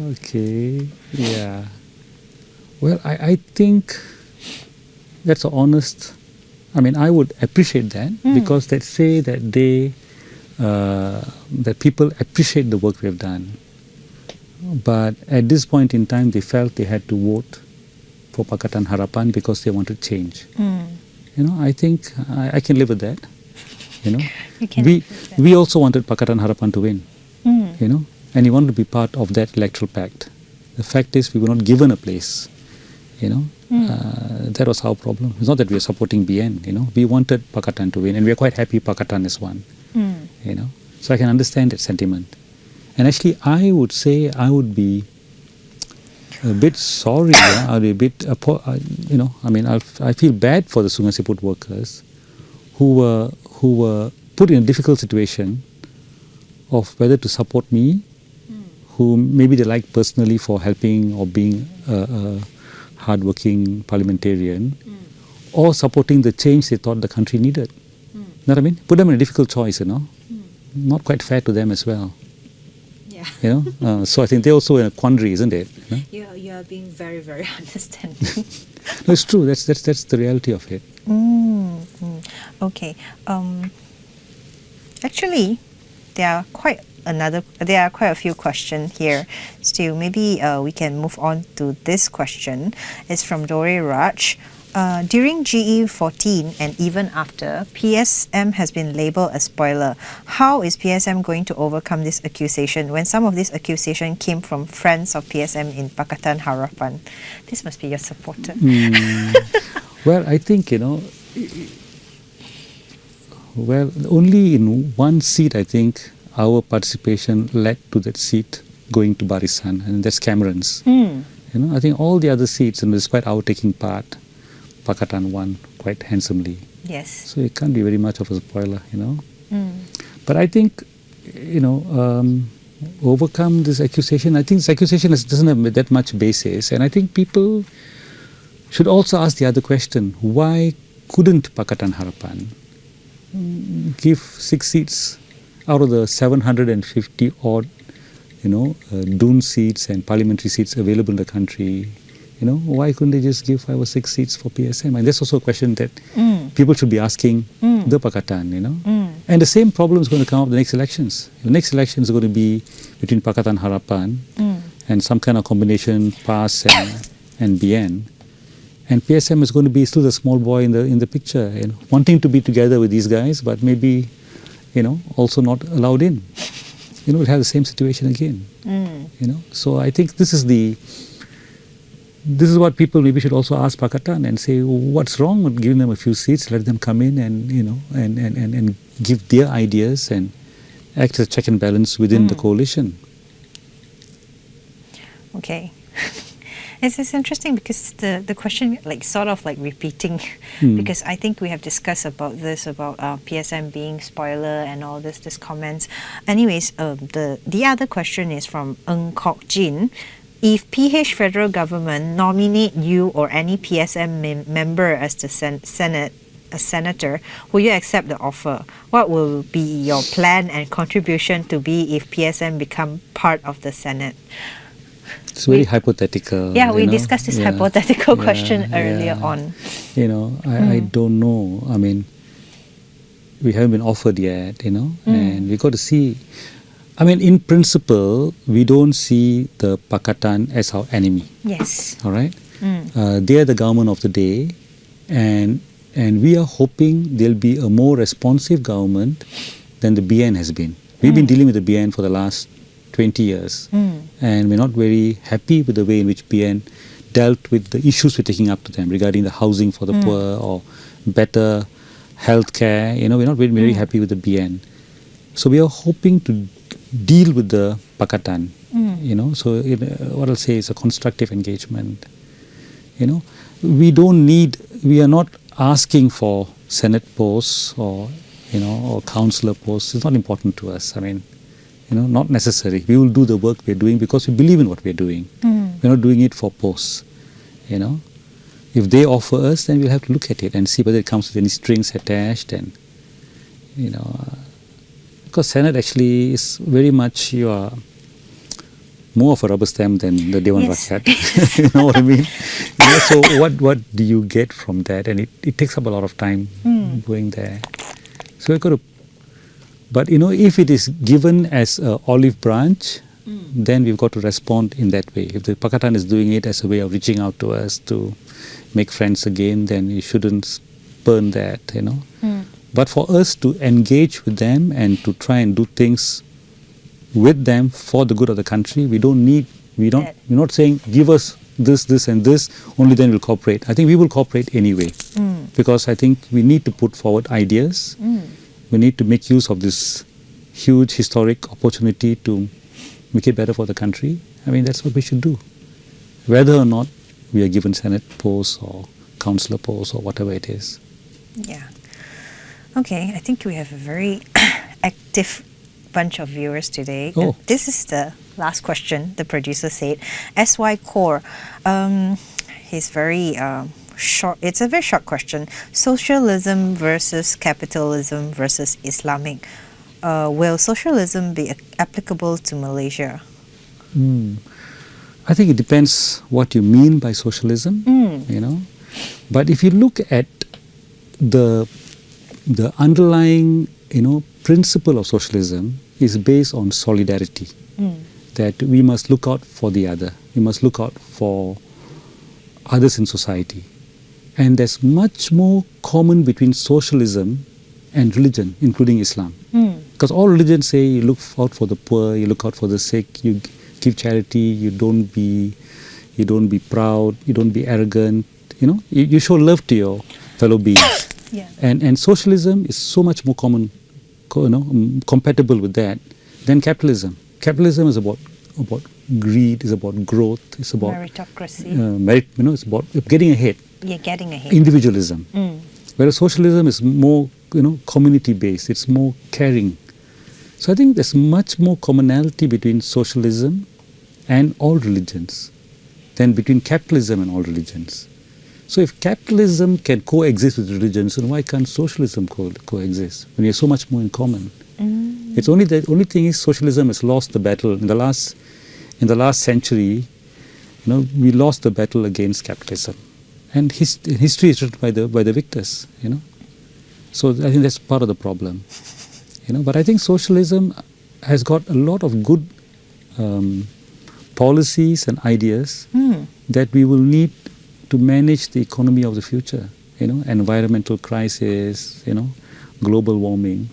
Okay. Yeah. Well, I think that's honest. I mean, I would appreciate that because they say that that people appreciate the work we have done. But at this point in time, they felt they had to vote for Pakatan Harapan because they wanted change. You know, I think I can live with that. You know, we also wanted Pakatan Harapan to win. You know, and we wanted to be part of that electoral pact. The fact is, we were not given a place. You know, that was our problem. It's not that we were supporting BN. You know, we wanted Pakatan to win, and we are quite happy Pakatan is won. You know, so I can understand that sentiment. And actually, I would say I would be a bit sorry. I'll be a bit, you know, I mean, I feel bad for the Sungai Siput workers who were put in a difficult situation of whether to support me, who maybe they like personally for helping or being a hardworking parliamentarian, or supporting the change they thought the country needed. Know what I mean? Put them in a difficult choice, Not quite fair to them as well. Yeah. So I think they're also in a quandary, isn't it? You are being very, very understanding. No, it's true. That's the reality of it. Okay. Actually, there are quite a few questions here. Still, maybe we can move on to this question. It's from Dore Raj. During GE14 and even after, PSM has been labelled a spoiler. How is PSM going to overcome this accusation when some of this accusation came from friends of PSM in Pakatan Harapan? This must be your supporter. Well, I think, only in one seat, I think, our participation led to that seat going to Barisan, and that's Cameron's. I think all the other seats, despite our taking part, Pakatan won quite handsomely. Yes. So it can't be very much of a spoiler, But I think, overcome this accusation. I think this accusation doesn't have that much basis, and I think people should also ask the other question: why couldn't Pakatan Harapan give 6 seats out of the 750 odd, Dun seats and parliamentary seats available in the country? Why couldn't they just give 5 or 6 seats for PSM? And that's also a question that people should be asking the Pakatan, And the same problem is going to come up in the next elections. The next elections are going to be between Pakatan Harapan and some kind of combination PAS and BN. And PSM is going to be still the small boy in the picture, wanting to be together with these guys, but maybe, also not allowed in. We'll have the same situation again. So I think this is what people maybe should also ask Pakatan and say, what's wrong with giving them a few seats? Let them come in and and give their ideas and act as a check and balance within the coalition. Okay. It's interesting because the question sort of repeating because I think we have discussed about PSM being spoiler and all this comments. Anyways, the other question is from Ng Kok Jin. If PH federal government nominate you or any PSM member as the senator, will you accept the offer? What will be your plan and contribution to be if PSM become part of the Senate? It's very hypothetical. Yeah, we discussed this hypothetical question earlier on. I don't know. I mean, we haven't been offered yet, and we got to see. I mean, in principle, we don't see the Pakatan as our enemy. Yes. All right? They are the government of the day, and we are hoping there'll be a more responsive government than the BN has been. We've been dealing with the BN for the last 20 years, and we're not very happy with the way in which BN dealt with the issues we're taking up to them regarding the housing for the poor or better health care. We're not very happy with the BN. So we are hoping to deal with the Pakatan, so what I'll say is a constructive engagement. We are not asking for Senate posts or councillor posts. It's not important to us. I mean, not necessary. We will do the work we're doing because we believe in what we're doing. We're not doing it for posts, If they offer us, then we'll have to look at it and see whether it comes with any strings attached and, because Senate actually is very much, you are more of a rubber stamp than the Dewan Rakyat. You know what I mean? So what do you get from that? And it takes up a lot of time going there. So we've got to, but if it is given as an olive branch, then we've got to respond in that way. If the Pakatan is doing it as a way of reaching out to us to make friends again, then you shouldn't spurn that, But for us to engage with them and to try and do things with them for the good of the country, we're not saying give us this and this, only then we'll cooperate. I think we will cooperate anyway, because I think we need to put forward ideas. We need to make use of this huge historic opportunity to make it better for the country. I mean, that's what we should do. Whether or not we are given Senate posts or councillor posts or whatever it is. Yeah. Okay, I think we have a very active bunch of viewers today. Oh. This is the last question, the producer said. SY Core, he's very short. It's a very short question. Socialism versus capitalism versus Islamic. Will socialism be applicable to Malaysia? I think it depends what you mean by socialism, you know. But if you look at the underlying, you know, principle of socialism is based on solidarity. That we must look out for the other. We must look out for others in society. And there's much more common between socialism and religion, including Islam. Because all religions say you look out for the poor, you look out for the sick, you give charity, you don't be proud, you don't be arrogant, you know, you show love to your fellow beings. Yeah. And socialism is so much more common, you know, compatible with that than capitalism. Capitalism is about greed, is about growth, it's about meritocracy. You know, it's about getting ahead. You're getting ahead. Individualism. Whereas socialism is more, you know, community based. It's more caring. So I think there's much more commonality between socialism and all religions than between capitalism and all religions. So if capitalism can coexist with religions, then why can't socialism coexist when we have so much more in common? It's only the only thing is socialism has lost the battle in the last century. You know, we lost the battle against capitalism, and history is written by the victors. You know, so I think that's part of the problem. You know, but I think socialism has got a lot of good policies and ideas that we will need to manage the economy of the future. You know, environmental crisis. You know, global warming.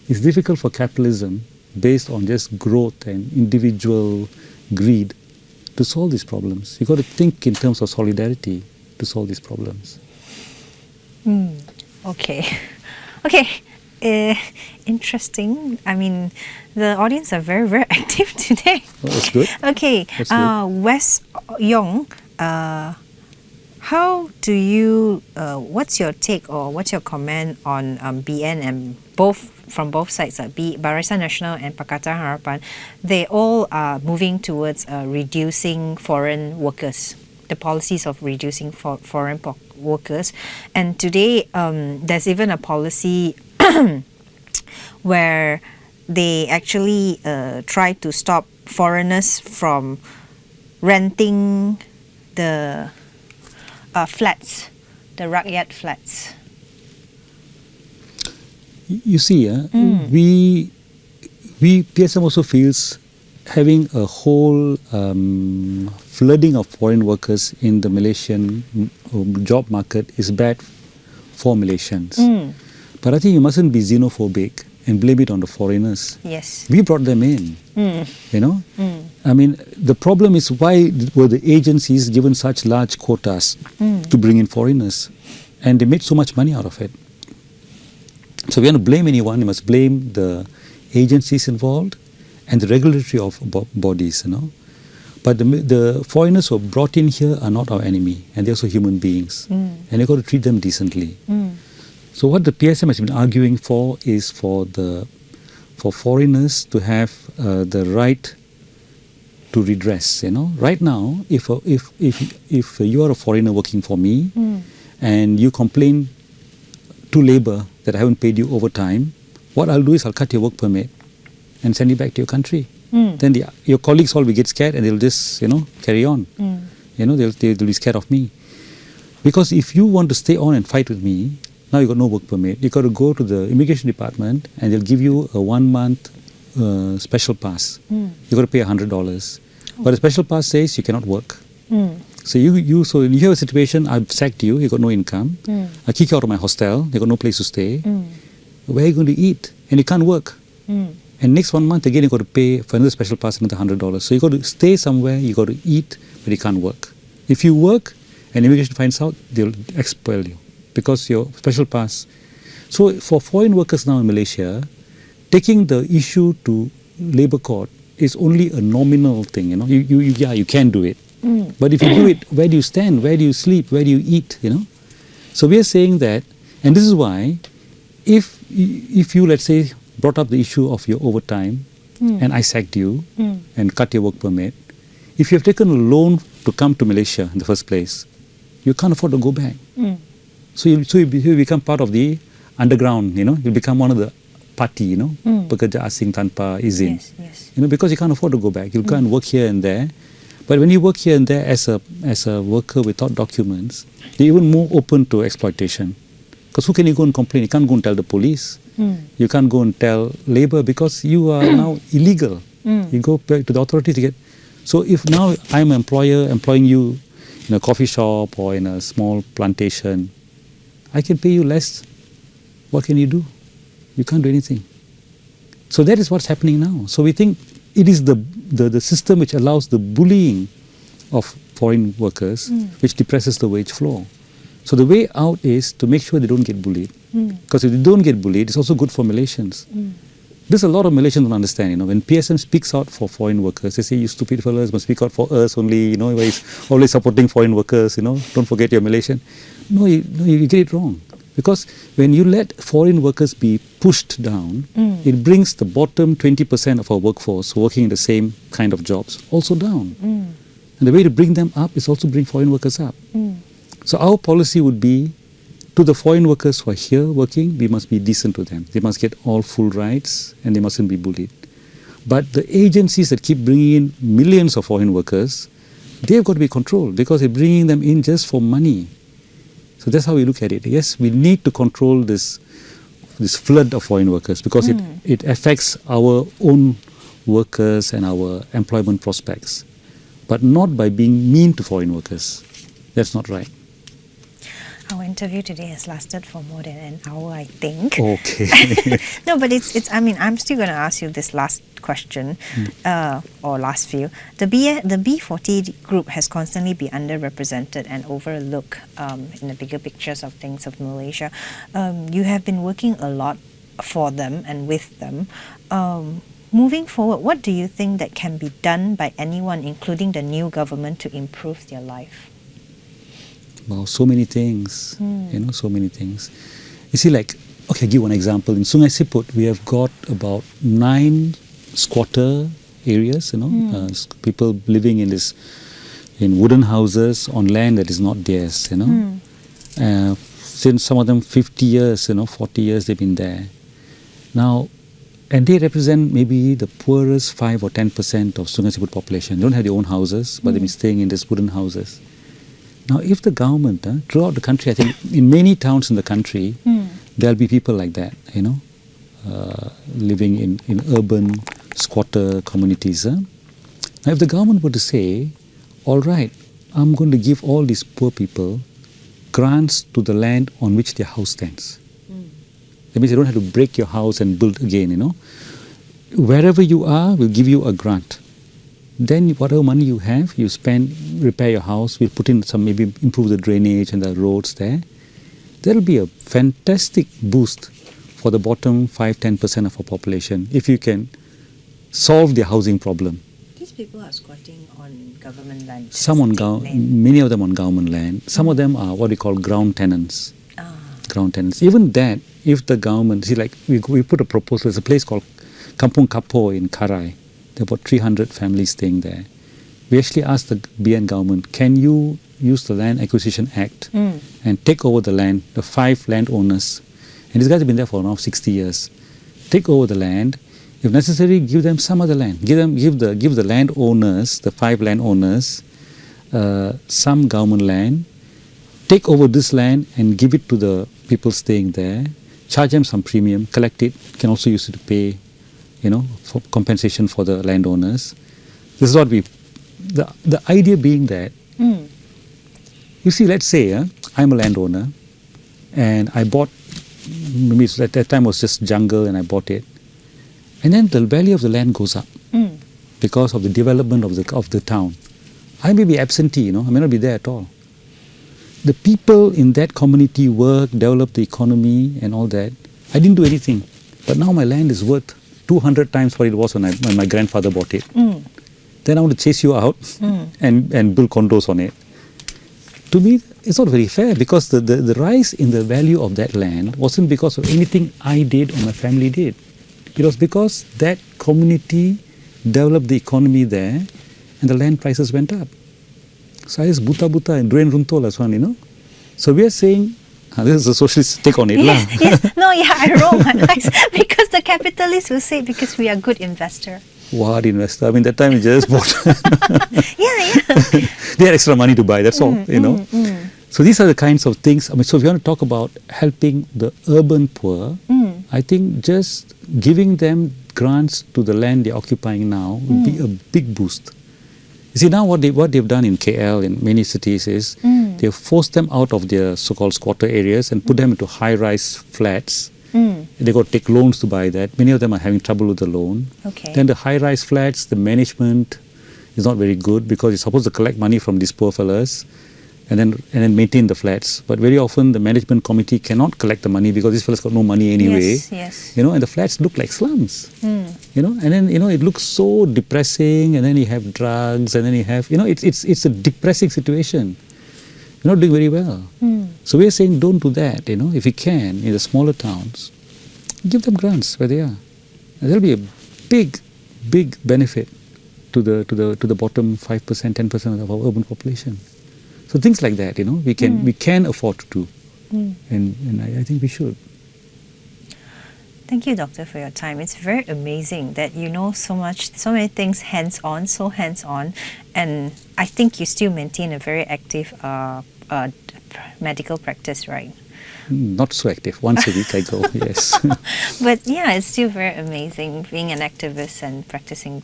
It's difficult for capitalism, based on just growth and individual greed, to solve these problems. You've got to think in terms of solidarity to solve these problems. Okay. Interesting. I mean, the audience are very, very active today. Oh, that's good. Okay. That's good. Wes Yong, how do you, what's your take or what's your comment on BN and from both sides, Barisan Nasional and Pakatan Harapan, they all are moving towards reducing foreign workers, the policies of reducing foreign workers. And today, there's even a policy where they actually try to stop foreigners from renting the flats, the rakyat flats. You see, we PSM also feels having a whole flooding of foreign workers in the Malaysian job market is bad for Malaysians. But I think you mustn't be xenophobic and blame it on the foreigners. Yes. We brought them in, you know. I mean, the problem is why were the agencies given such large quotas to bring in foreigners? And they made so much money out of it. So we don't blame anyone, you must blame the agencies involved and the regulatory bodies, you know. But the foreigners who are brought in here are not our enemy, and they're also human beings. And you've got to treat them decently. So what the PSM has been arguing for is for foreigners to have the right to redress, you know. Right now, if you are a foreigner working for me and you complain to labour that I haven't paid you overtime, what I'll do is I'll cut your work permit and send you back to your country. Then your colleagues all will get scared and they'll just, you know, carry on. You know, they'll be scared of me. Because if you want to stay on and fight with me, now you've got no work permit. You've got to go to the immigration department and they'll give you a 1 month special pass. You've got to pay $100. But the special pass says you cannot work. So so you have a situation, I've sacked you, you've got no income, I kick you out of my hostel, you've got no place to stay. Where are you going to eat? And you can't work. And next 1 month again, you've got to pay for another special pass, another $100. So you've got to stay somewhere, you've got to eat, but you can't work. If you work and immigration finds out, they'll expel you because your special pass. So for foreign workers now in Malaysia, taking the issue to labour court is only a nominal thing, you know. You can do it. But if you do it, where do you stand? Where do you sleep? Where do you eat? You know. So we are saying that, and this is why, if you, let's say, brought up the issue of your overtime, and I sacked you and cut your work permit, if you have taken a loan to come to Malaysia in the first place, you can't afford to go back. So you become part of the underground, you become one of the party, pekerja asing tanpa izin. Yes. Because you can't afford to go back. You can't work here and there. But when you work here and there as a worker without documents, you're even more open to exploitation. Because who can you go and complain? You can't go and tell the police. You can't go and tell labor because you are now illegal. You go back to the authorities to get. So if now I'm an employer employing you in a coffee shop or in a small plantation, I can pay you less. What can you do? You can't do anything. So that is what's happening now. So we think it is the system which allows the bullying of foreign workers, which depresses the wage floor. So the way out is to make sure they don't get bullied. Because if they don't get bullied, it's also good for Malaysians. There's a lot of Malaysians don't understand, when PSM speaks out for foreign workers, they say, you stupid fellas must speak out for us only, he's always supporting foreign workers, don't forget you're Malaysian. No, you get it wrong. Because when you let foreign workers be pushed down, it brings the bottom 20% of our workforce working in the same kind of jobs also down. And the way to bring them up is also bring foreign workers up. So our policy would be, to the foreign workers who are here working, we must be decent to them. They must get all full rights and they mustn't be bullied. But the agencies that keep bringing in millions of foreign workers, they've got to be controlled because they're bringing them in just for money. So that's how we look at it. Yes, we need to control this flood of foreign workers because it affects our own workers and our employment prospects. But not by being mean to foreign workers. That's not right. Our interview today has lasted for more than an hour, I think. Okay. No, but it's. I mean, I'm still going to ask you this last question, or last few. The B40 group has constantly been underrepresented and overlooked in the bigger pictures of things of Malaysia. You have been working a lot for them and with them. Moving forward, what do you think that can be done by anyone, including the new government, to improve their life? Wow, so many things, so many things. You see, I'll give one example. In Sungai Siput, we have got about 9 squatter areas, people living in wooden houses on land that is not theirs, Since some of them 50 years, 40 years they've been there. Now, and they represent maybe the poorest 5 or 10% of Sungai Siput population. They don't have their own houses, but they've been staying in these wooden houses. Now, if the government, throughout the country, I think in many towns in the country, there'll be people like that, living in urban squatter communities. Now, if the government were to say, all right, I'm going to give all these poor people grants to the land on which their house stands. That means you don't have to break your house and build again, Wherever you are, we'll give you a grant. Then whatever money you have, you spend, repair your house, we'll put in some, maybe improve the drainage and the roads there. There'll be a fantastic boost for the bottom 5-10% of our population if you can solve their housing problem. These people are squatting on government land. Many of them on government land. Some of them are what we call ground tenants. Ground tenants. Even that, if the government, we put a proposal, there's a place called Kampung Kapo in Karai. There are about 300 families staying there. We actually asked the BN government, can you use the Land Acquisition Act and take over the land, the 5 landowners, and these guys have been there for around 60 years. Take over the land, if necessary, give them some other land. Give the landowners, the 5 landowners, some government land. Take over this land and give it to the people staying there. Charge them some premium, collect it. Can also use it to pay, for compensation for the landowners. This is what the idea being that, you see, let's say I'm a landowner and I bought, maybe at that time it was just jungle and I bought it. And then the value of the land goes up because of the development of the town. I may be absentee, I may not be there at all. The people in that community work, develop the economy and all that. I didn't do anything. But now my land is worth 200 times what it was when my grandfather bought it. Then I want to chase you out and build condos on it. To me, it's not very fair because the rise in the value of that land wasn't because of anything I did or my family did. It was because that community developed the economy there and the land prices went up. saya buta-buta and drain runtuh lah Swan, So we are saying, this is a socialist take on it lah. Yes. No, yeah, I roll my eyes because the capitalists will say because we are good investor. What investor? I mean, that time we just bought. Yeah. They had extra money to buy, that's all, So these are the kinds of things. I mean, so if you want to talk about helping the urban poor, I think just giving them grants to the land they're occupying now would be a big boost. You see, now what they've done in KL, in many cities, is they've forced them out of their so-called squatter areas and put them into high-rise flats. They got to take loans to buy that. Many of them are having trouble with the loan. Okay. Then the high-rise flats, the management is not very good because you're supposed to collect money from these poor fellas and then maintain the flats. But very often the management committee cannot collect the money because these fellas got no money anyway. Yes. And the flats look like slums. And then it looks so depressing, and then you have drugs, and then you have it's a depressing situation. You're not doing very well. So we're saying don't do that, if you can, in the smaller towns, give them grants where they are. And there'll be a big benefit to the bottom 5%, 10% of our urban population. So things like that, we can afford to do. And I think we should. Thank you, Doctor, for your time. It's very amazing that you know so many things hands-on, and I think you still maintain a very active medical practice, right? Not so active. Once a week I go, yes. But yeah, it's still very amazing being an activist and practicing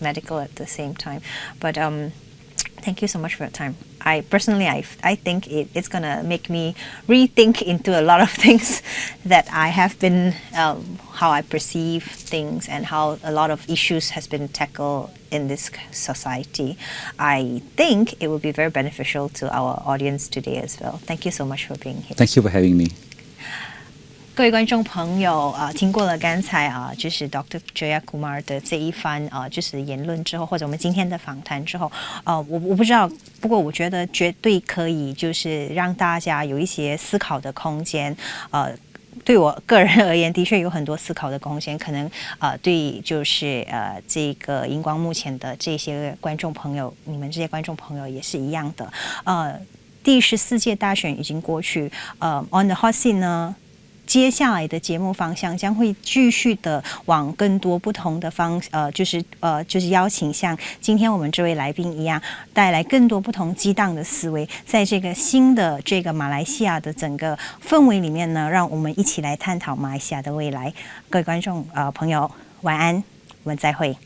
medical at the same time. But thank you so much for your time. I personally think it's going to make me rethink into a lot of things that I have been, how I perceive things and how a lot of issues has been tackled in this society. I think it will be very beneficial to our audience today as well. Thank you so much for being here. Thank you for having me. 各位观众朋友，听过了刚才就是 Dr.Jeyakumar 的这一番就是言论之后，或者我们今天的访谈之后，我不知道，不过我觉得绝对可以，就是让大家有一些思考的空间。对我个人而言，的确有很多思考的空间，可能对就是这个荧光幕前的这些观众朋友，你们这些观众朋友也是一样的。第14届大选已经过去，On the Hot Seat 呢？接下来的节目方向将会继续的往更多不同的就是邀请像今天我们这位来宾一样，带来更多不同激荡的思维，在这个新的这个马来西亚的整个氛围里面呢，让我们一起来探讨马来西亚的未来。各位观众朋友，晚安，我们再会。